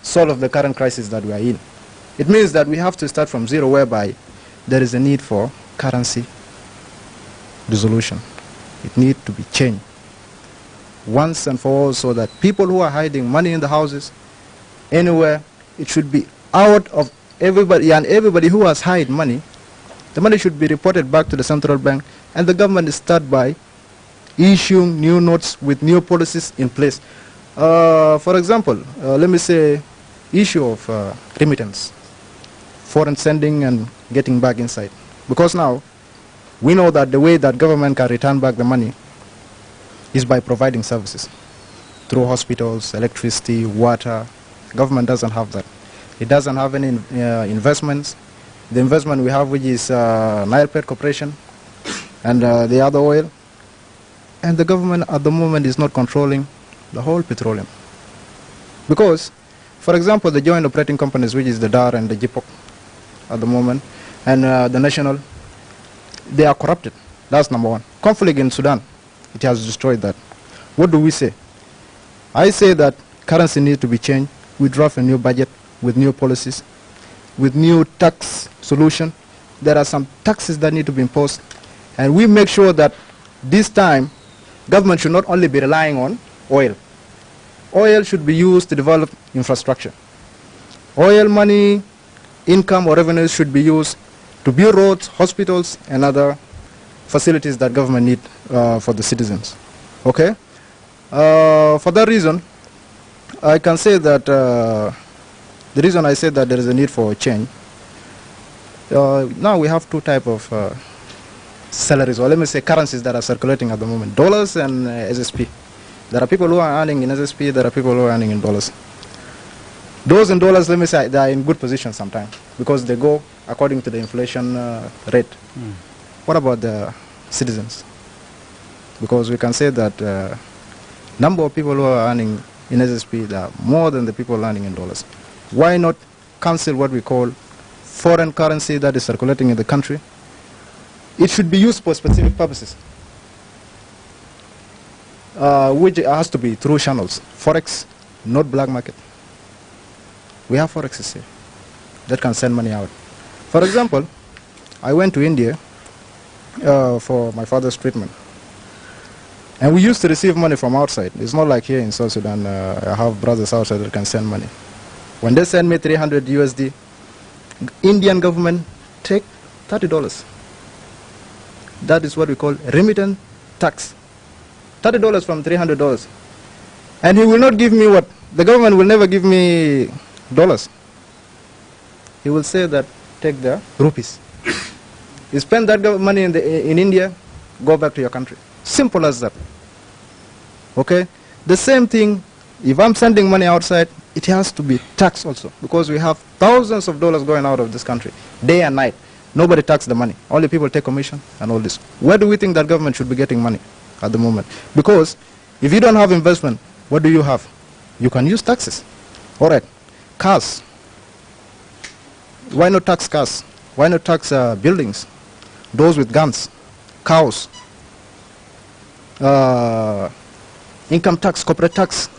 Speaker 2: solve the current crisis that we are in. It means that we have to start from zero, whereby there is a need for currency resolution. It needs to be changed once and for all, so that people who are hiding money in the houses, anywhere, it should be out of everybody, and everybody who has hid money, the money should be reported back to the central bank, and the government start by issuing new notes with new policies in place. For example, let me say, issue of remittance, foreign sending and getting back inside. Because now, we know that the way that government can return back the money is by providing services through hospitals, electricity, water. Government doesn't have that. It doesn't have any investments. The investment we have, which is Nile Plate Corporation and the other oil, and the government at the moment is not controlling the whole petroleum. Because, for example, the joint operating companies, which is the DAR and the JIPOC at the moment, and the national, they are corrupted. That's number one. Conflict in Sudan, it has destroyed that. What do we say? I say that currency needs to be changed. We draft a new budget with new policies, with new tax solution. There are some taxes that need to be imposed, and we make sure that this time government should not only be relying on oil. Oil should be used to develop infrastructure. Oil money, income or revenues should be used to build roads, hospitals, and other facilities that government need for the citizens. Okay? For that reason, I can say that the reason I say that there is a need for a change, now we have two types of salaries, or let me say currencies that are circulating at the moment, dollars and SSP. There are people who are earning in SSP, there are people who are earning in dollars. Those in dollars, let me say, they are in good position sometimes because they go according to the inflation rate. What about the citizens? Because we can say that number of people who are earning in SSP, there are more than the people earning in dollars. Why not cancel what we call foreign currency that is circulating in the country? It should be used for specific purposes, which has to be through channels. Forex, not black market. We have forexes here that can send money out. For example, I went to India for my father's treatment. And we used to receive money from outside. It's not like here in South Sudan, I have brothers outside that can send money. When they send me 300 USD, Indian government take $30. That is what we call remittance tax. $30 from $300. And he will not give me what? The government will never give me dollars. He will say that take the rupees. You spend that money in India, go back to your country. Simple as that. Okay? The same thing, if I'm sending money outside, it has to be taxed also, because we have thousands of dollars going out of this country, day and night. Nobody taxes the money. Only people take commission and all this. Where do we think that government should be getting money at the moment? Because if you don't have investment, what do you have? You can use taxes. All right. Cars. Why not tax cars? Why not tax buildings? Those with guns, cows, income tax, corporate tax,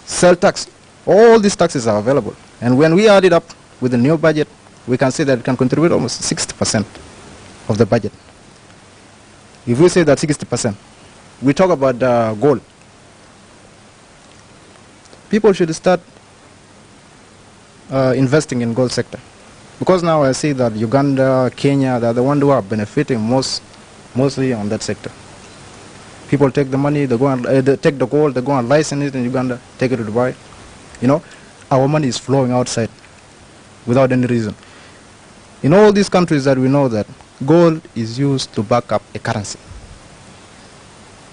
Speaker 2: sale tax. All these taxes are available. And when we add it up with the new budget, we can say that it can contribute almost 60% of the budget. If we say that 60%, we talk about gold. People should start investing in gold sector. Because now I see that Uganda, Kenya, they are the ones who are benefiting mostly on that sector. People take the money, they go and they take the gold, they go and license it in Uganda, take it to Dubai. You know, our money is flowing outside without any reason. In all these countries that we know that gold is used to back up a currency.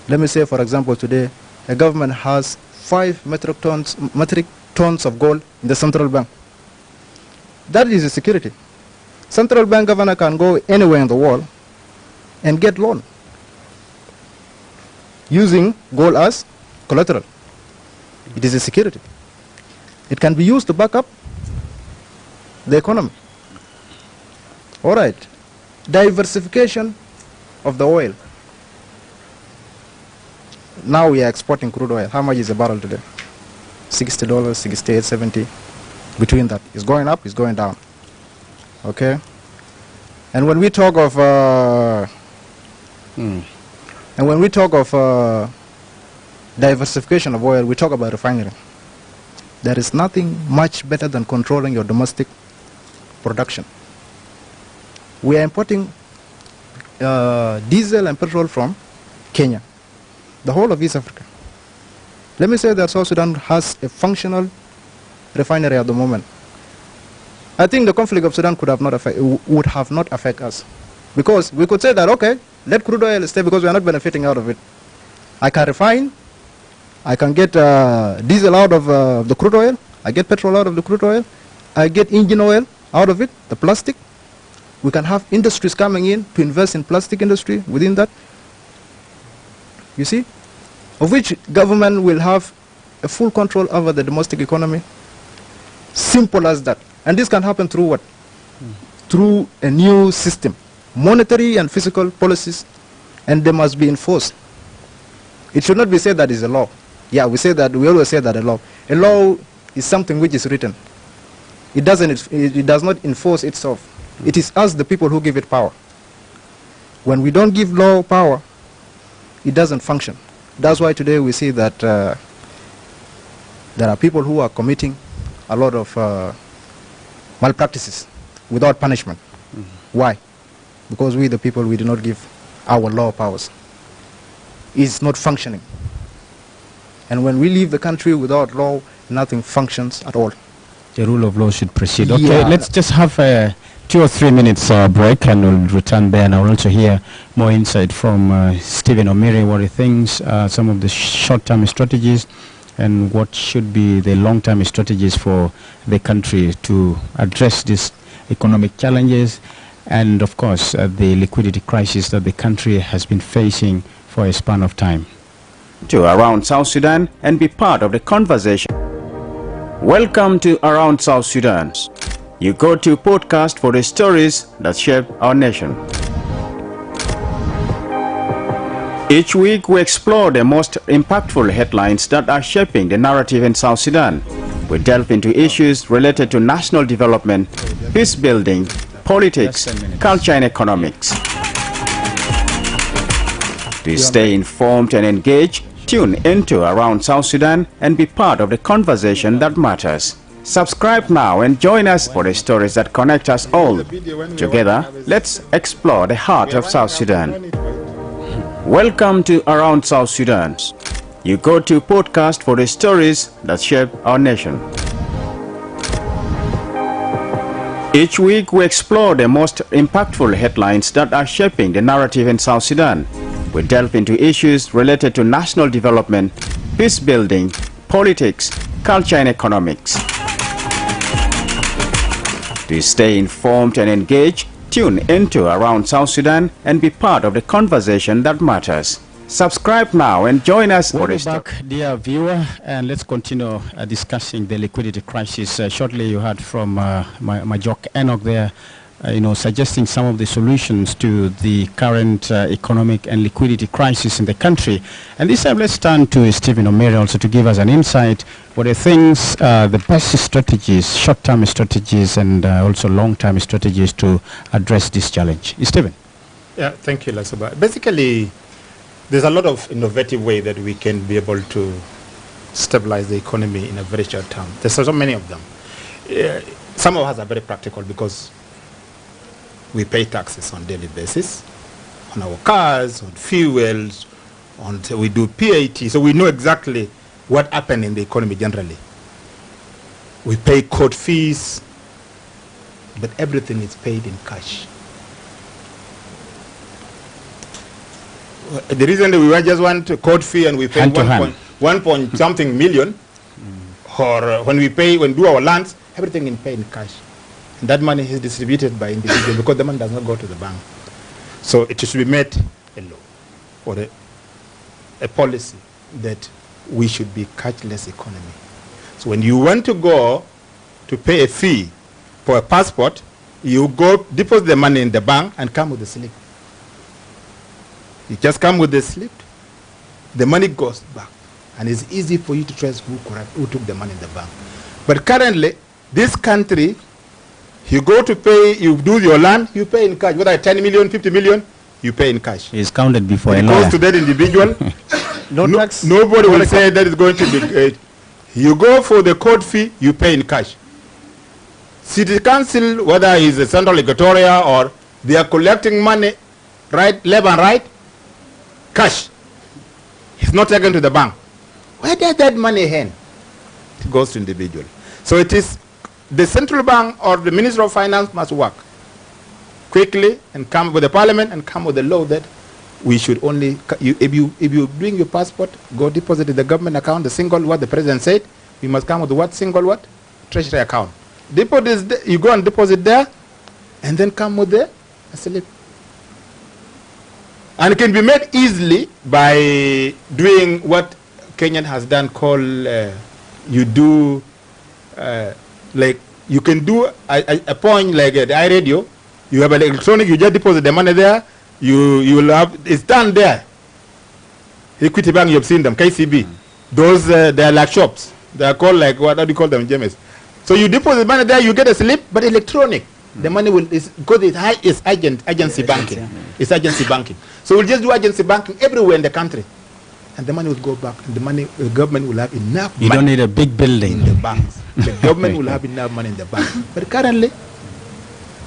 Speaker 2: Let me say, for example, today, a government has 5 metric tons of gold in the central bank. That is a security. Central bank governor can go anywhere in the world and get loan using gold as collateral. It is a security. It can be used to back up the economy. All right. Diversification of the oil. Now we are exporting crude oil. How much is a barrel today? $60, 68, 70. Between that, it's going up, it's going down. Okay. And when we talk of diversification of oil, we talk about refinery. There is nothing much better than controlling your domestic production. We are importing diesel and petrol from Kenya, the whole of East Africa. Let me say that South Sudan has a functional refinery at the moment. I think the conflict of Sudan would have not affected us. Because we could say that, okay, let crude oil stay because we are not benefiting out of it. I can refine, I can get diesel out of the crude oil, I get petrol out of the crude oil, I get engine oil out of it, the plastic. We can have industries coming in to invest in plastic industry within that. You see? Of which government will have a full control over the domestic economy. Simple as that. And this can happen through what? Through a new system. Monetary and fiscal policies, and they must be enforced. It should not be said that it's a law. Yeah, we always say that a law is something which is written. It does not enforce itself. It is us, the people, who give it power. When we don't give law power, it doesn't function. That's why today we see that there are people who are committing a lot of malpractices without punishment. Why? Because we, the people, we do not give our law powers. It's not functioning. And when we leave the country without law, nothing functions at all.
Speaker 1: The rule of law should proceed. Okay,
Speaker 2: Yeah.
Speaker 1: let's just have a 2 or 3 minutes break, and we'll return there, and I will also hear more insight from Stephen Omiri, what he thinks, some of the short-term strategies, and what should be the long-term strategies for the country to address these economic challenges, and of course the liquidity crisis that the country has been facing for a span of time. To Around South Sudan and be part of the conversation. Welcome to Around South Sudan. You go to podcast for the stories that shape our nation. Each week we explore the most impactful headlines that are shaping the narrative in South Sudan. We delve into issues related to national development, peace building, politics, culture and economics. To stay informed and engaged, tune into Around South Sudan and be part of the conversation that matters. Subscribe now and join us for the stories that connect us all. Together, let's explore the heart of South Sudan. Welcome to Around South Sudan. You go to podcast for the stories that shape our nation. Each week we explore the most impactful headlines that are shaping the narrative in South Sudan. We delve into issues related to national development, peace building, politics, culture and economics. To stay informed and engaged, tune into Around South Sudan and be part of the conversation that matters. Subscribe now and join us. Welcome back, dear viewer, and let's continue discussing the liquidity crisis. Shortly you heard from my jock Enoch there, suggesting some of the solutions to the current economic and liquidity crisis in the country. And this time let's turn to Stephen Omiri also to give us an insight what he thinks the best strategies, short-term strategies and also long-term strategies to address this challenge. Stephen.
Speaker 3: Yeah, thank you, Lasuba. Basically, there's a lot of innovative way that we can be able to stabilize the economy in a very short term. There's so many of them. Some of us are very practical because we pay taxes on daily basis, on our cars, on fuels, we do PAT, so we know exactly what happened in the economy generally. We pay court fees, but everything is paid in cash. The reason that we just want a court fee and we pay 1 point something million, or when we do our lands, everything is paid in cash. And that money is distributed by individuals because the money does not go to the bank. So it should be made a law or a policy that we should be cashless economy. So when you want to go to pay a fee for a passport, you go deposit the money in the bank and come with the slip. You just come with the slip, the money goes back, and it's easy for you to trace who took the money in the bank. But currently, this country, you go to pay, you do your land, you pay in cash. Whether 10 million, 50 million, you pay in cash.
Speaker 1: It's counted before
Speaker 3: it goes to that individual. Nobody will say that is going to be. You go for the court fee, you pay in cash. City council, whether it's a central Equatoria or they are collecting money, right, left and right, cash. It's not taken to the bank. Where does that money hen? It goes to individual. So it is the central bank or the Minister of Finance must work quickly and come with the parliament and come with a law that we should only, if you bring your passport, go deposit in the government account, the single what the president said, we must come with what single what? Treasury account. Deposit, you go and deposit there and then come with a slip. And it can be made easily by doing what Kenyan has done called you do like you can do a point like the iRadio. You have an electronic, you just deposit the money there, you will have, it's done there. Equity Bank, you've seen them, KCB. Those, they are like shops. They are called like, what do you call them, James? So you deposit money there, you get a slip, but electronic. The money will, because it's agency banking. Yeah. It's agency banking. So we'll just do agency banking everywhere in the country. And the money will go back, and the government will have enough money.
Speaker 1: You don't need a big building.
Speaker 3: In the banks. The government will have enough money in the bank. But currently,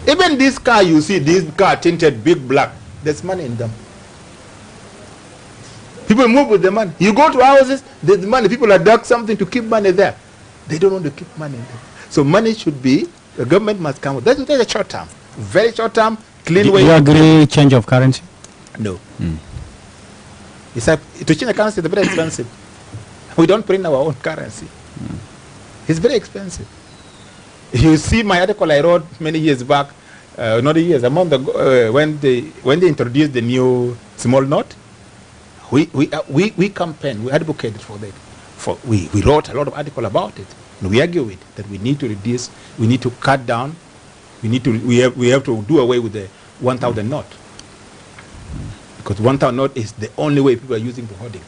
Speaker 3: even this car you see, this car tinted big black, there's money in them. People move with the money. You go to houses, there's money. People are dug something to keep money there. They don't want to keep money in there. So money should be, the government must come. That's a short term, very short term, clean
Speaker 1: Do
Speaker 3: way.
Speaker 1: you agree change of currency?
Speaker 3: No. It's like, to change the currency is very expensive. We don't print our own currency. It's very expensive. You see my article I wrote many years back, not years, a month ago, when they introduced the new small note. We campaigned, we advocated for that. We wrote a lot of articles about it, and we argue it that we need to reduce, we need to cut down, we have to do away with the 1,000 note, because 1,000 note is the only way people are using for hoarding.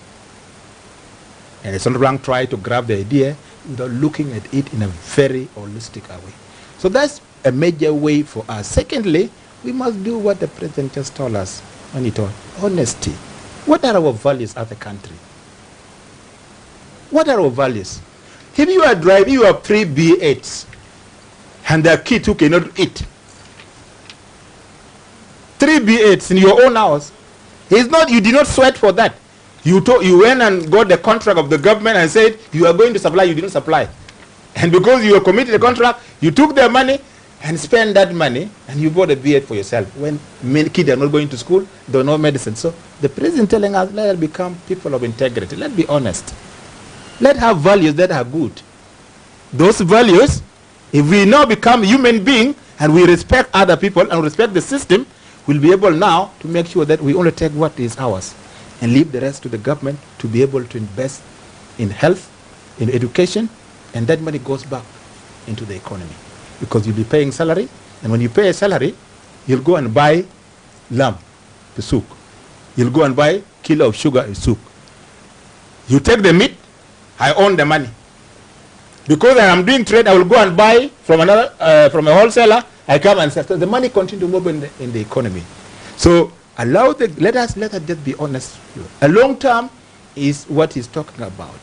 Speaker 3: And the central bank tried to grab the idea without looking at it in a very holistic way. So that's a major way for us. Secondly, we must do what the president just told us when he told honesty. What are our values as a country? What are our values? If you are driving, you have 3 B8s, and there are kids who cannot eat. 3 B8s in your own house. It's not, you did not sweat for that. You went and got the contract of the government and said you are going to supply, you didn't supply. And because you were committed the contract, you took their money and spent that money and you bought a B8 for yourself. When many kids are not going to school, they know medicine. So the president telling us, let us become people of integrity. Let's be honest. Let's have values that are good. Those values, if we now become human beings and we respect other people and respect the system, we'll be able now to make sure that we only take what is ours and leave the rest to the government to be able to invest in health, in education, and that money goes back into the economy. Because you'll be paying salary, and when you pay a salary, you'll go and buy lamb, the souk. You'll go and buy kilo of sugar, the souk. You take the meat, I own the money. Because I am doing trade, I will go and buy from another, from a wholesaler, I come and sell. So the money continue to move in the economy. So let us just be honest. A long term is what he's talking about.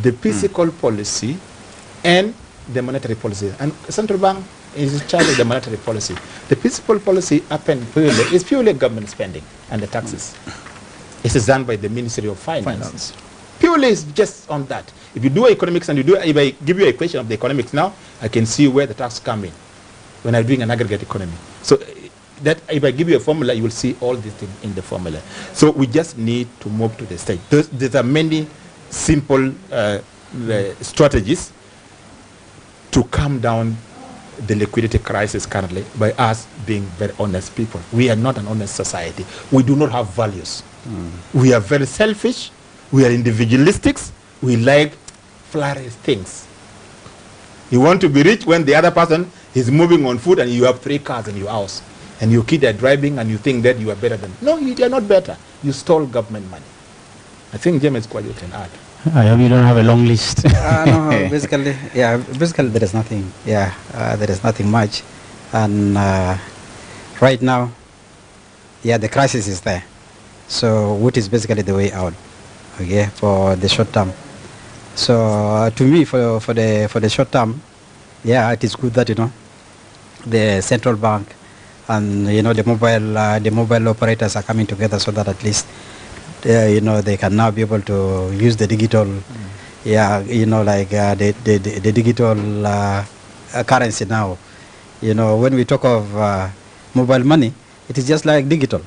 Speaker 3: The fiscal policy and the monetary policy. And central bank is in charge of the monetary policy. The fiscal policy is purely government spending and the taxes. It is done by the Ministry of Finance. Purely is just on that. If you do economics and if I give you a equation of the economics now, I can see where the tax come in when I'm doing an aggregate economy. So that if I give you a formula, you will see all these things in the formula. So we just need to move to the stage. There are many simple strategies to calm down the liquidity crisis currently by us being very honest people. We are not an honest society. We do not have values. We are very selfish. We are individualistic. We like flourish things. You want to be rich when the other person is moving on foot and you have 3 cars in your house and your kids are driving and you think that you are better than. No, you are not better. You stole government money. I think James Kwaji can add.
Speaker 1: I hope you don't have a long list.
Speaker 4: No, basically there is nothing. Yeah, there is nothing much, and right now, yeah, the crisis is there. So what is basically the way out? Okay, for the short term. So to me, for the short term, yeah, it is good that the central bank and the mobile operators are coming together so that at least they can now be able to use the digital, the digital currency now. When we talk of mobile money, it is just like digital,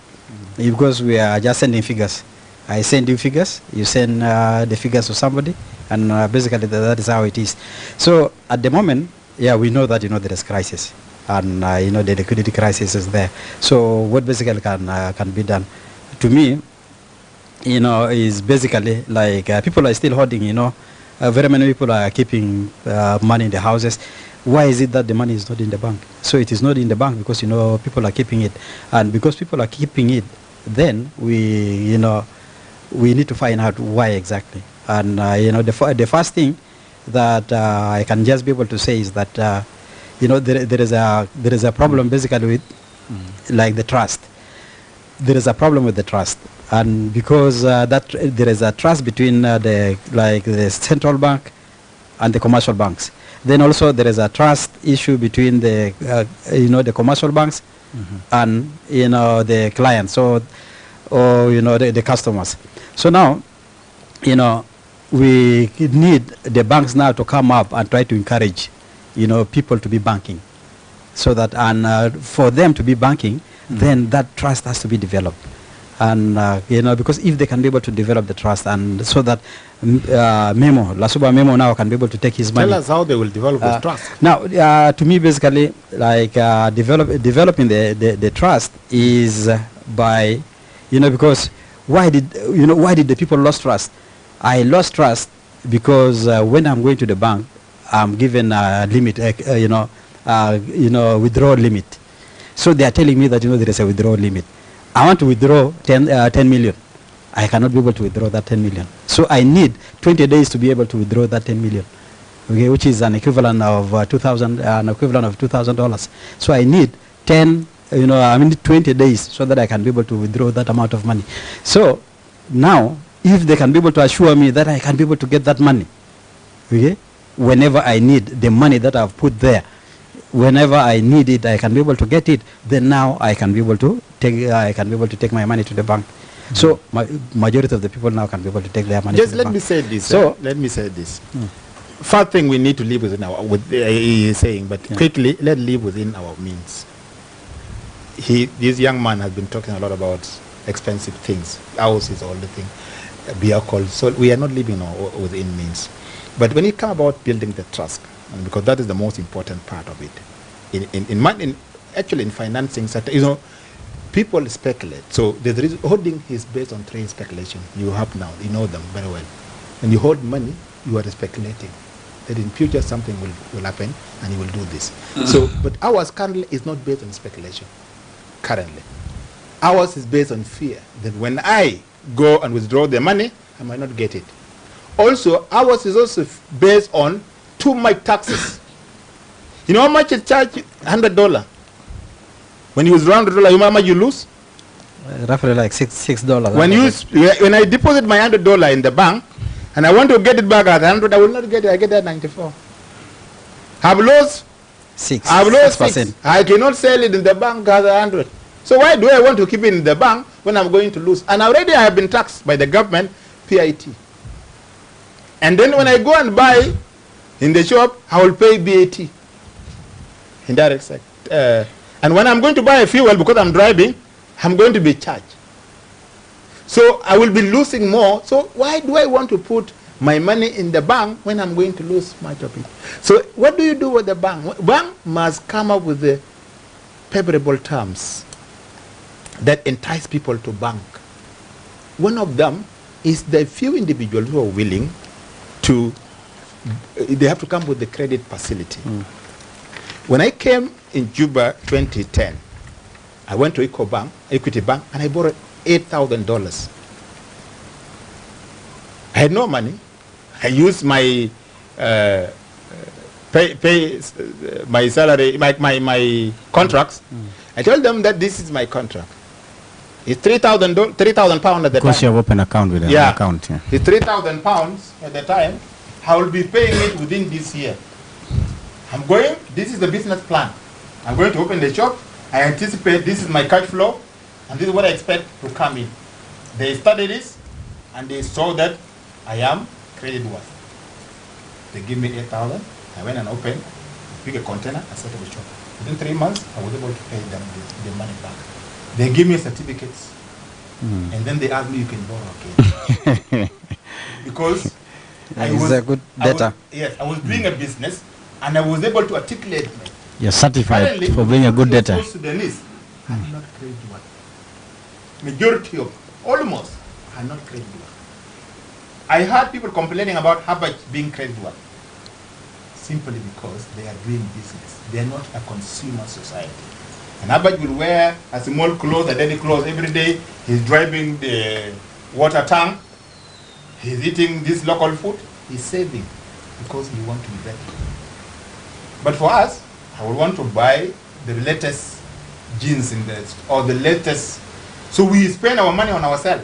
Speaker 4: because we are just sending figures. I send you figures, you send the figures to somebody, and basically that is how it is. So at the moment, yeah, we know that there is crisis, and the liquidity crisis is there. So what basically can be done? To me, is basically like people are still hoarding. Very many people are keeping money in the houses. Why is it that the money is not in the bank? So it is not in the bank because people are keeping it, and because people are keeping it, then we need to find out why exactly. And the first thing that I can just be able to say is that there is a problem basically with like the trust. There is a problem with the trust, and because that there is a trust between the central bank and the commercial banks. Then also there is a trust issue between the commercial banks and the clients, or the customers. So now we need the banks now to come up and try to encourage, people to be banking, so that, and for them to be banking, then that trust has to be developed. And because if they can be able to develop the trust, and so that Lasuba Memo now can be able to take his money.
Speaker 3: Tell us how they will develop this trust.
Speaker 4: Now, to me, basically, like developing the trust is by, because why did the people lost trust? I lost trust because when I'm going to the bank, I'm given a limit, withdrawal limit. So they are telling me that there is a withdrawal limit. I want to withdraw 10 million. I cannot be able to withdraw that 10 million. So I need 20 days to be able to withdraw that 10 million, okay, which is an equivalent of $2,000. So I need 20 days so that I can be able to withdraw that amount of money. So now, if they can be able to assure me that I can be able to get that money, okay, whenever I need the money that I've put there, whenever I need it, I can be able to get it. Then now I can be able to take my money to the bank. So majority of the people now can be able to take their money.
Speaker 3: Just
Speaker 4: to the
Speaker 3: let
Speaker 4: bank.
Speaker 3: me say this.
Speaker 4: So
Speaker 3: Let me say this. First thing we need to live within our, he is saying, but quickly, let's live within our means. This young man has been talking a lot about expensive things. Houses, all the thing, vehicles. So we are not living within means. But when it comes about building the trust, and because that is the most important part of it, actually in financing sector, people speculate. So the reason holding is based on trade speculation. You have now, you know them very well. When you hold money, you are speculating that in future something will happen and you will do this. So, but ours currently is not based on speculation. Currently, ours is based on fear that when I go and withdraw the money, I might not get it. Also, ours is also based on too much taxes. You know how much it charge? $100. When you withdraw $100, you know how much you lose?
Speaker 4: Roughly like $6.
Speaker 3: When I deposit my $100 in the bank and I want to get it back at 100, I will not get it. I get it at 94. I've lost 6. I cannot sell it in the bank at 100. So why do I want to keep it in the bank when I'm going to lose? And already I have been taxed by the government, PIT. And then when I go and buy in the shop, I will pay BAT, indirect sector. And when I'm going to buy a fuel because I'm driving, I'm going to be charged. So I will be losing more. So why do I want to put my money in the bank when I'm going to lose much of it? So what do you do with the bank? Bank must come up with the favorable terms that entice people to bank. One of them is the few individuals who are willing to, they have to come with the credit facility. When I came in Juba 2010, I went to Equity Bank, and I borrowed $8,000. I had no money. I used my my salary, my contracts. I told them that this is my contract. It's £3,000 at the time.
Speaker 1: Because you have open account with an account. Yeah.
Speaker 3: It's £3,000 at the time. I will be paying it within this year. This is the business plan. I'm going to open the shop. I anticipate this is my cash flow, and this is what I expect to come in. They studied this, and they saw that I am credit worthy. They give me 8,000. I went and opened, pick a container, and set up a shop. Within 3 months, I was able to pay them the money back. They give me certificates, and then they ask me, you can borrow again. Because I was doing a business, and I was able to articulate me.
Speaker 1: You're certified for being a good debtor.
Speaker 3: Sudanese are not credit worthy. Majority of, almost, are not credit worthy. I heard people complaining about Habaj being credit worthy, simply because they are doing business. They are not a consumer society. And Habaj will wear a small clothes, a daily clothes every day. He's driving the water tank. He's eating this local food. He's saving because he wants to be better. But for us, I would want to buy the latest jeans or the latest. So we spend our money on ourselves.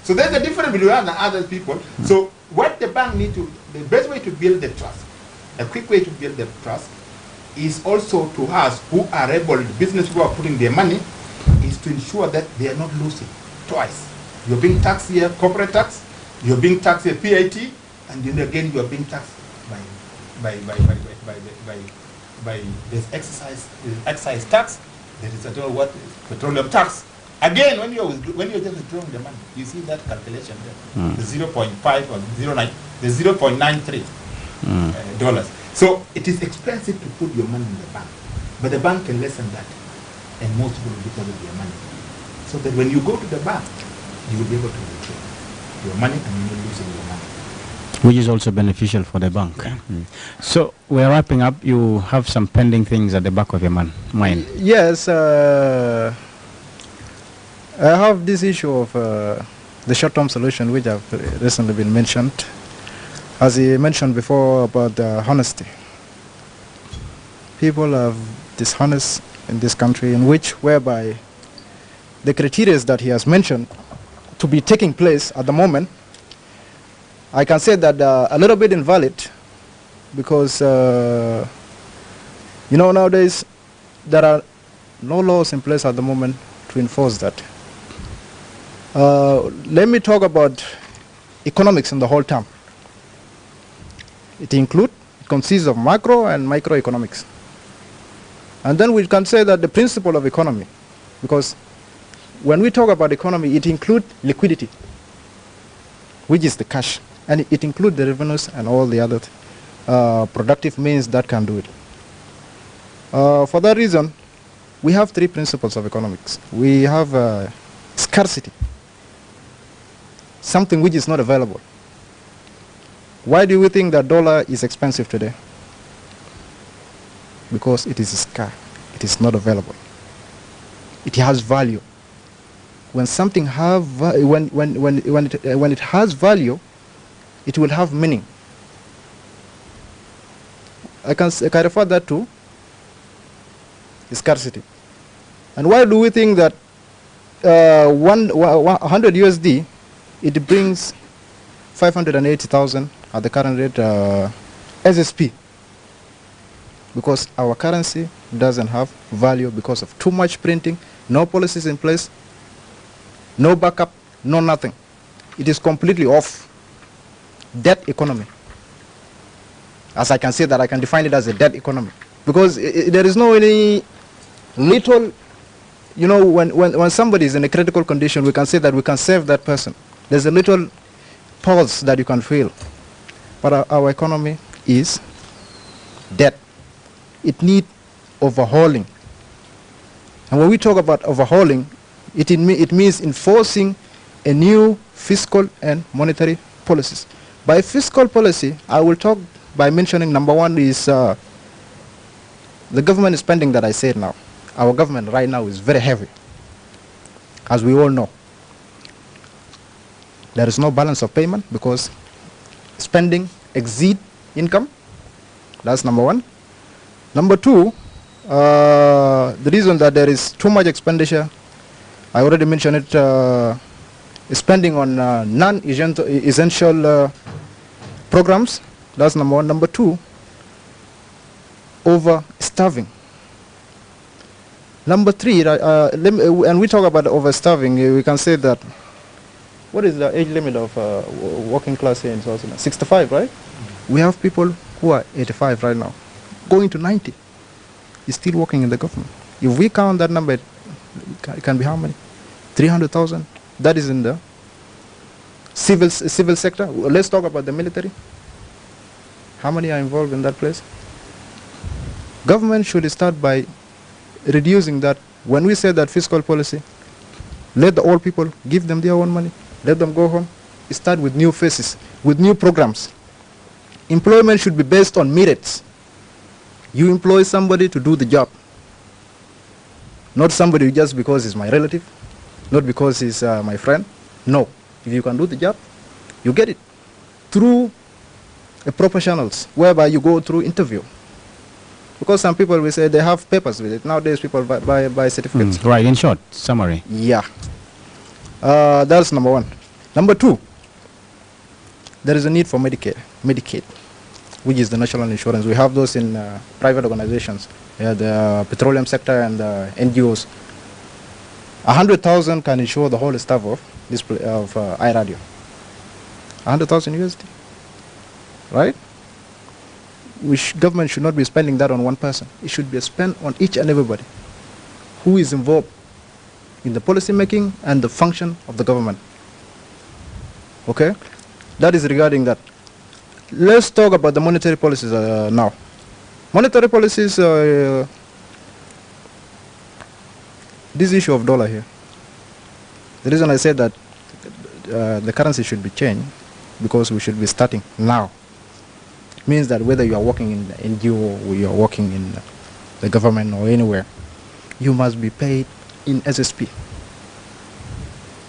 Speaker 3: So there's a difference between us and other people. So what the bank need to, the best way to build the trust, a quick way to build the trust, is also to us who are able, the business who are putting their money, is to ensure that they are not losing twice. You're being taxed here, corporate tax, You're being taxed at PAT, and then again you are being taxed by this excise tax. There is what petroleum tax. Again, when you're just withdrawing the money, you see that calculation there, the 0.5 or 0.9, the 0.93 dollars. So it is expensive to put your money in the bank, but the bank can lessen that, and most people will deposit their money, so that when you go to the bank, you will be able to withdraw your money and you're not losing your money.
Speaker 1: Which is also beneficial for the bank.
Speaker 3: Yeah.
Speaker 1: So we're wrapping up. You have some pending things at the back of your mind.
Speaker 2: Yes, I have this issue of the short-term solution, which have recently been mentioned. As he mentioned before about honesty. People are dishonest in this country, whereby the criteria that he has mentioned to be taking place at the moment, I can say that a little bit invalid, because nowadays there are no laws in place at the moment to enforce that. Let me talk about economics in the whole term. It consists of macro and microeconomics. And then we can say that the principle of economy, because when we talk about economy, it includes liquidity, which is the cash, and it includes the revenues and all the other productive means that can do it. For that reason, we have three principles of economics. We have scarcity, something which is not available. Why do we think that dollar is expensive today? Because it is scarce. It is not available. It has value. When something when it has value, it will have meaning. I can refer that to scarcity. And why do we think that 100 USD it brings 580,000 at the current rate SSP? Because our currency doesn't have value because of too much printing, no policies in place, no backup, no nothing. It is completely off. Debt economy. As I can say that, I can define it as a debt economy. Because there is no any little, when somebody is in a critical condition, we can say that we can save that person. There's a little pulse that you can feel. But our economy is debt. It needs overhauling. And when we talk about overhauling, it means enforcing a new fiscal and monetary policies. By fiscal policy, I will talk by mentioning number one is the government spending that I said now. Our government right now is very heavy, as we all know. There is no balance of payment because spending exceeds income. That's number one. Number two, the reason that there is too much expenditure, I already mentioned it, spending on non-essential programs. That's number one. Number two, over-starving. Number three, and we talk about over-starving, we can say that, what is the age limit of working class here in South Sudan? 65, right? We have people who are 85 right now, going to 90, is still working in the government. If we count that number, it can be how many? 300,000. That is in the civil sector. Let's talk about the military. How many are involved in that place? Government should start by reducing that. When we say that fiscal policy, let the old people, give them their own money, let them go home. Start with new faces, with new programs. Employment should be based on merits. You employ somebody to do the job, not somebody just because he's my relative, not because he's my friend. No, if you can do the job, you get it through a proper channels, whereby you go through interview. Because some people will say they have papers with it. Nowadays people buy certificates.
Speaker 1: Right, in short, summary.
Speaker 2: Yeah. That's number one. Number two, there is a need for Medicaid, which is the national insurance. We have those in private organizations, the petroleum sector and NGOs. 100,000 can insure the whole staff of this iRadio. 100,000 USD, right? Government should not be spending that on one person. It should be spent on each and everybody who is involved in the policy making and the function of the government. Okay? That is regarding that. Let's talk about the monetary policies now. Monetary policies, this issue of dollar here. The reason I said that the currency should be changed because we should be starting now. It means that whether you are working in the NGO or you are working in the government or anywhere, you must be paid in SSP.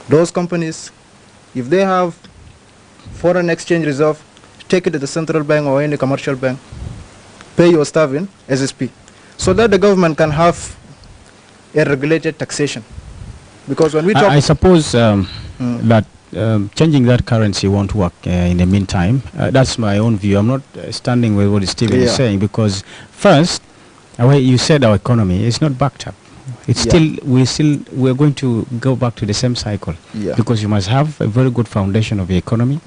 Speaker 2: Those companies, if they have foreign exchange reserve, take it to the central bank or any commercial bank, pay your staff in SSP, so that the government can have a regulated taxation. Because when we talk...
Speaker 1: I suppose that changing that currency won't work in the meantime. That's my own view. I'm not standing with what Stephen is saying, because first, you said our economy is not backed up. It's we're going to go back to the same cycle, because you must have a very good foundation of the economy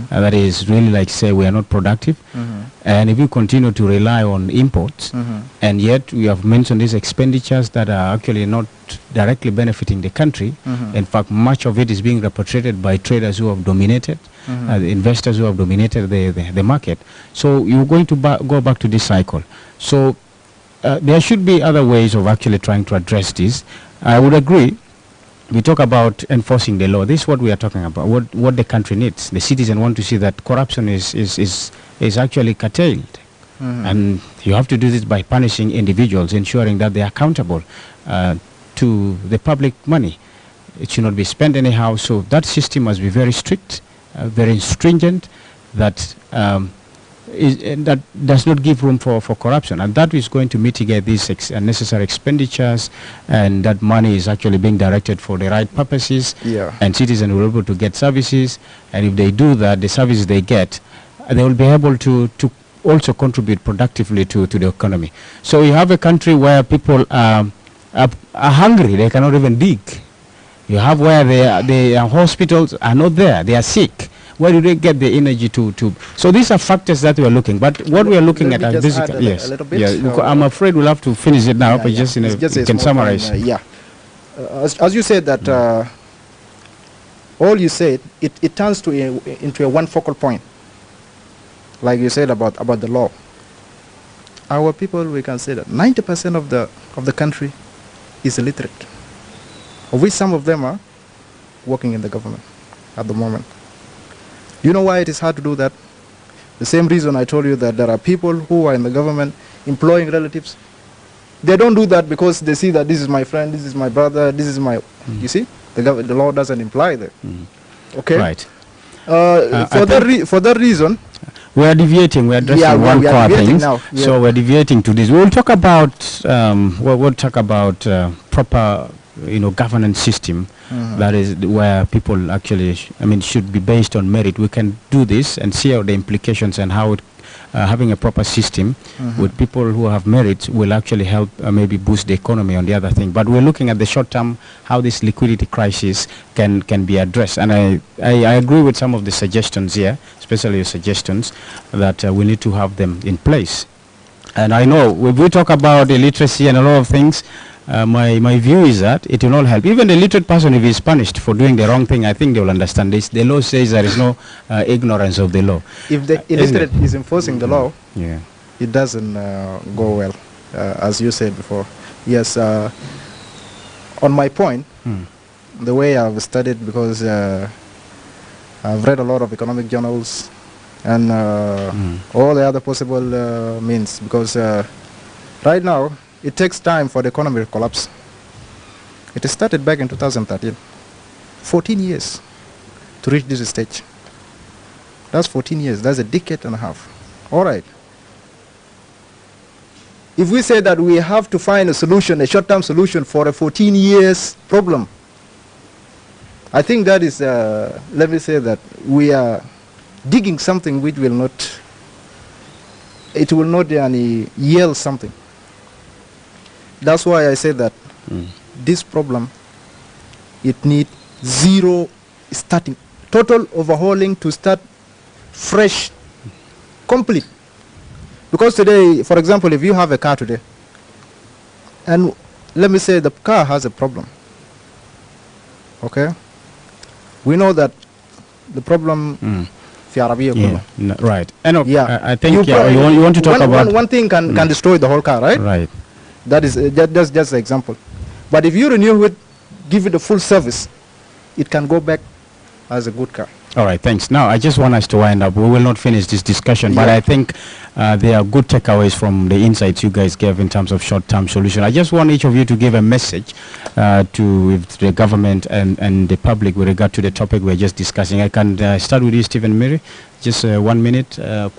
Speaker 1: that is really, like, say, we are not productive, and if you continue to rely on imports, and yet we have mentioned these expenditures that are actually not directly benefiting the country. In fact, much of it is being repatriated by traders who have dominated, the investors who have dominated the market. So you're going to go back to this cycle. So there should be other ways of actually trying to address this. I would agree. We talk about enforcing the law. This is what we are talking about, what the country needs. The citizen want to see that corruption is actually curtailed. And you have to do this by punishing individuals, ensuring that they are accountable to the public money. It should not be spent anyhow. So that system must be very strict, very stringent, that that does not give room for corruption, and that is going to mitigate these unnecessary expenditures, and that money is actually being directed for the right purposes, and citizens will be able to get services, and if they do that, the services they get, they will be able to also contribute productively to the economy. So you have a country where people are hungry, they cannot even dig. You have where their hospitals are not there, they are sick. Where do they get the energy to? So these are factors that we are looking. But what we are looking at are basically,
Speaker 2: a little bit.
Speaker 1: I'm afraid we'll have to finish it now, but just in you can summarize.
Speaker 2: As you said that, all you said, it turns into a one focal point. Like you said about the law. Our people, we can say that 90% of the country is illiterate, of which some of them are working in the government at the moment. You know why it is hard to do that? The same reason I told you that there are people who are in the government employing relatives. They don't do that because they see that this is my friend, this is my brother, this is my... You see? The law doesn't imply that. Okay?
Speaker 1: Right.
Speaker 2: For that reason...
Speaker 1: We are deviating. We are addressing one core thing. So we're deviating to this. We'll talk about proper, governance system. That is where people actually, should be based on merit. We can do this and see how the implications and how having a proper system with people who have merit will actually help maybe boost the economy on the other thing. But we're looking at the short term, how this liquidity crisis can be addressed. And I agree with some of the suggestions here, especially your suggestions, that we need to have them in place. And I know if we talk about illiteracy and a lot of things, my view is that it will not help. Even the literate person, if he is punished for doing the wrong thing, I think they will understand this. The law says there is no ignorance of the law.
Speaker 2: If the illiterate is enforcing the law, it doesn't go well, as you said before. Yes, on my point, the way I've studied, because I've read a lot of economic journals and all the other possible means, because right now, it takes time for the economy to collapse. It started back in 2013. 14 years to reach this stage. That's 14 years. That's a decade and a half. All right. If we say that we have to find a solution, a short-term solution for a 14 years problem, I think that is, let me say that we are digging something which will not, it will not yield something. That's why I say that this problem, it needs zero starting, total overhauling to start fresh, complete. Because today, for example, if you have a car today, and let me say the car has a problem, okay? We know that the problem
Speaker 1: right. And
Speaker 2: yeah,
Speaker 1: I think you want to talk about
Speaker 2: one thing can destroy the whole car, right?
Speaker 1: Right.
Speaker 2: That is that's just an example. But if you renew it, give it a full service, it can go back as a good car.
Speaker 1: All right, thanks. Now, I just want us to wind up. We will not finish this discussion, but I think there are good takeaways from the insights you guys gave in terms of short-term solution. I just want each of you to give a message to the government and the public with regard to the topic we're just discussing. I can start with you, Stephen Mary. Just 1 minute,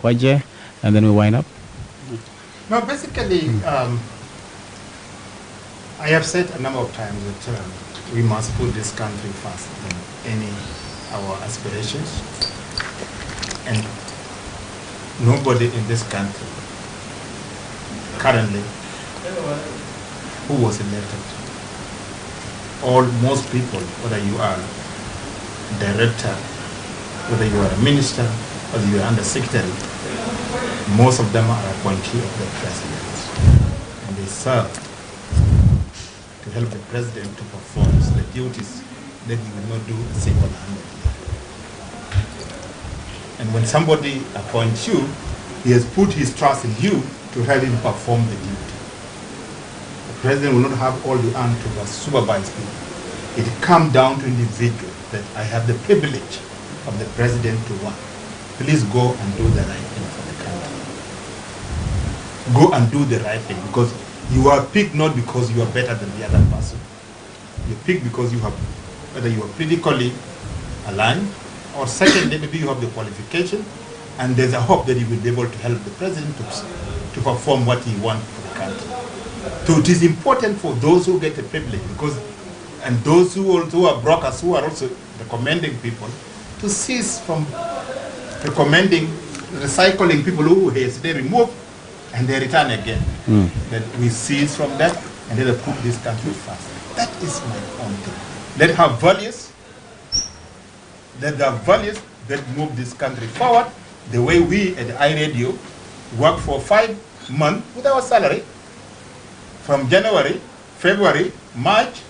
Speaker 1: Kwaje, and then we wind up.
Speaker 3: No, basically, I have said a number of times that we must put this country first than any our aspirations, and nobody in this country currently who was elected, most people, whether you are director, whether you are a minister, whether you are under secretary, most of them are appointee of the president, and they serve to help the president to perform the duties that he will not do single-handedly. And when somebody appoints you, he has put his trust in you to help him perform the duty. The president will not have all the arm to supervise people. It comes down to individual that I have the privilege of the president to want. Please go and do the right thing for the country. Go and do the right thing, because you are picked not because you are better than the other person. You are picked because you have, whether you are politically aligned, or secondly, maybe you have the qualification, and there's a hope that you will be able to help the president to perform what he wants for the country. So it is important for those who get the privilege, because, and those who also are brokers who are also recommending people to cease from recommending, recycling people who they remove and they return again. That we cease from that and let us put this country first. That is my own thing. Let have values. Let the values that move this country forward, the way we at iRadio work for 5 months without salary, from January, February, March,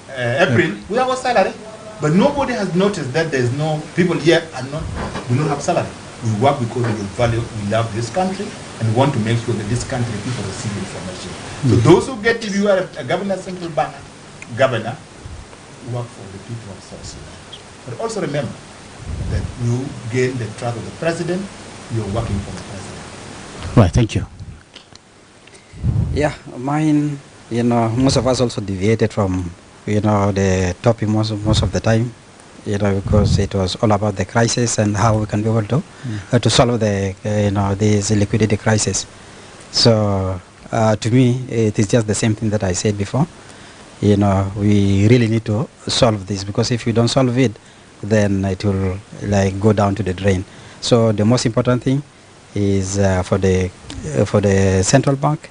Speaker 3: April, without salary. But nobody has noticed that there's no, people here do not have salary. We work because we value, we love this country, and we want to make sure that this country people receive information. So those who get, if you are a governor, central bank governor, work for the people of South Sudan. But also remember that you gain the trust of the president, you're working for the president.
Speaker 1: Right, thank you.
Speaker 4: Yeah, mine, most of us also deviated from, the topic most of the time, because it was all about the crisis and how we can be able to solve the, this liquidity crisis. So, to me, it is just the same thing that I said before. We really need to solve this, because if we don't solve it, then it will go down to the drain. So the most important thing is for the central bank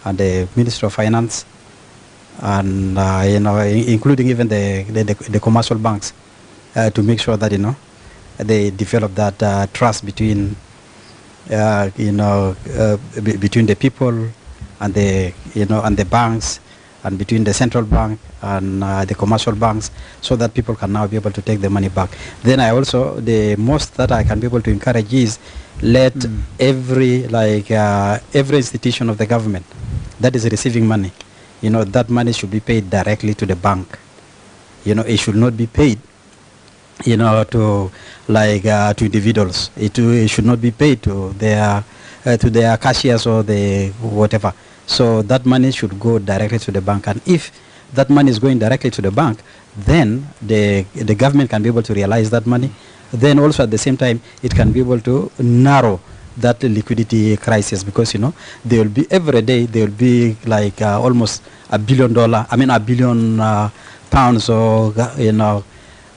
Speaker 4: and the Ministry of Finance, and including even the commercial banks, to make sure that they develop that trust between between the people and the banks, and between the central bank and the commercial banks, so that people can now be able to take the money back. Then the most that I can be able to encourage is let every institution of the government that is receiving money, that money should be paid directly to the bank. It should not be paid to individuals. It should not be paid to their cashiers or the whatever. So that money should go directly to the bank, and if that money is going directly to the bank, then the government can be able to realize that money. Then also at the same time, it can be able to narrow that liquidity crisis, because there will be every day there will be almost $1 billion, pounds, or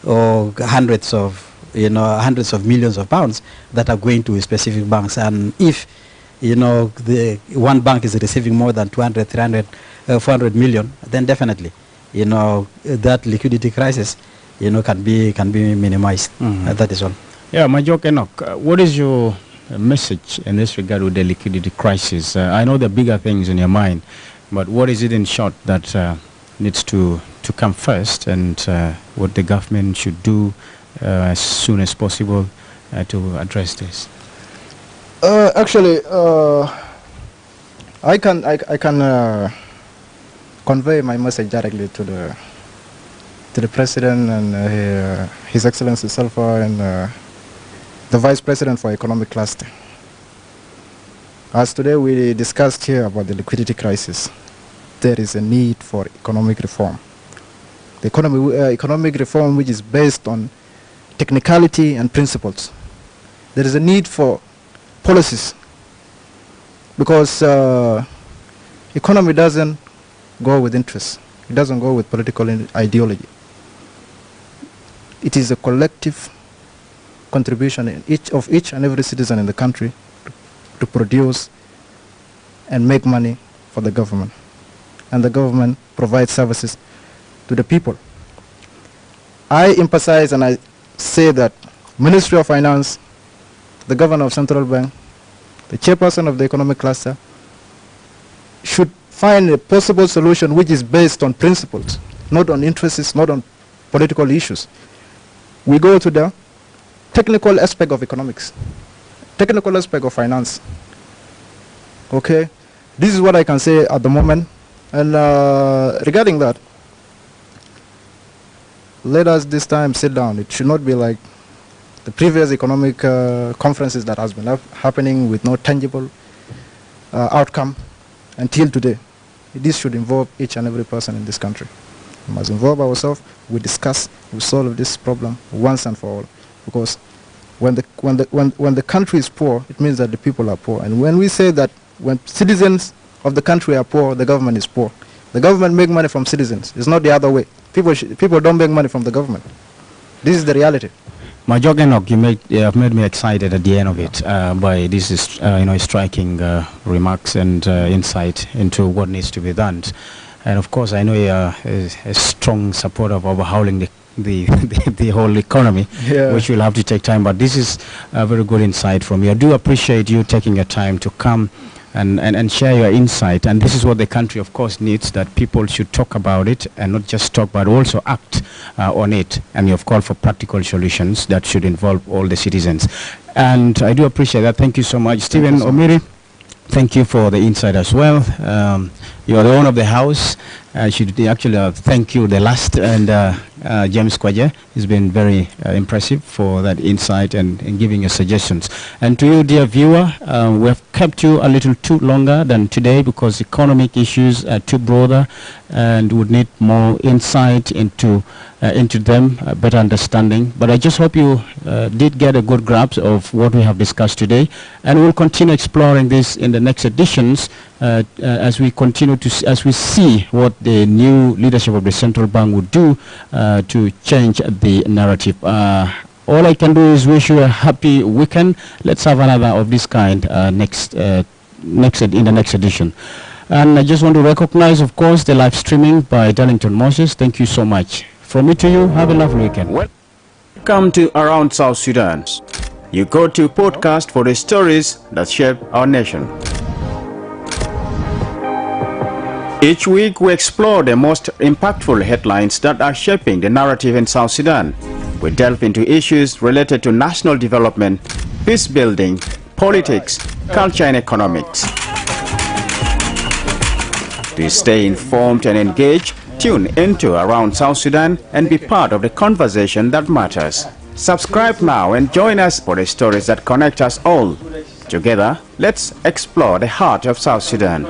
Speaker 4: or hundreds of millions of pounds that are going to specific banks. And if the one bank is receiving more than 200, 300, 400 million, then definitely, that liquidity crisis, can be minimized. That is all.
Speaker 1: Yeah, Major Enoch, what is your message in this regard with the liquidity crisis? I know the bigger things in your mind, but what is it in short that needs to come first, and what the government should do as soon as possible to address this?
Speaker 2: Actually, I can convey my message directly to the President and His Excellency Salva and the Vice President for Economic Cluster. As today we discussed here about the liquidity crisis, there is a need for economic reform. The economic reform which is based on technicality and principles. There is a need for policies, because economy doesn't go with interest. It doesn't go with political ideology. It is a collective contribution in each and every citizen in the country to produce and make money for the government. And the government provides services to the people. I emphasize and I say that Ministry of Finance, the Governor of Central Bank, the Chairperson of the Economic Cluster should find a possible solution which is based on principles, not on interests, not on political issues. We go to the technical aspect of economics, technical aspect of finance. Okay, this is what I can say at the moment. And regarding that, let us this time sit down. It should not be like the previous economic conferences that has been happening with no tangible outcome until today. This should involve each and every person in this country. We must involve ourselves. We discuss, we solve this problem once and for all. Because when the country is poor, it means that the people are poor. And when we say that when citizens of the country are poor, the government is poor. The government make money from citizens. It's not the other way. People don't make money from the government. This is the reality.
Speaker 1: Major Enoch, you have made me excited at the end of it by this is striking remarks and insight into what needs to be done. And of course, I know you are a strong supporter of overhauling the whole economy, yeah, which will have to take time. But this is a very good insight from you. I do appreciate you taking your time to come and share your insight. And this is what the country, of course, needs, that people should talk about it and not just talk, but also act on it. And you have called for practical solutions that should involve all the citizens. And I do appreciate that. Thank you so much. Stephen Omiri, thank you for the insight as well. You are the owner of the house. I should actually thank you the last, and James Kwaje has been very impressive for that insight and giving your suggestions. And to you, dear viewer, we have kept you a little too longer than today because economic issues are too broader and would need more insight into them, a better understanding. But I just hope you did get a good grasp of what we have discussed today, and we'll continue exploring this in the next editions as we continue as we see what the new leadership of the central bank would do to change the narrative. All I can do is wish you a happy weekend. Let's have another of this kind in the next edition. And I just want to recognize, of course, the live streaming by Darlington Moses. Thank you so much. From me to you, have a lovely weekend. Welcome to Around South Sudan. You go to podcast for the stories that shape our nation. Each week we explore the most impactful headlines that are shaping the narrative in South Sudan. We delve into issues related to national development, peace building, politics, culture and economics. To stay informed and engaged, tune into Around South Sudan and be part of the conversation that matters. Subscribe now and join us for the stories that connect us all. Together, let's explore the heart of South Sudan.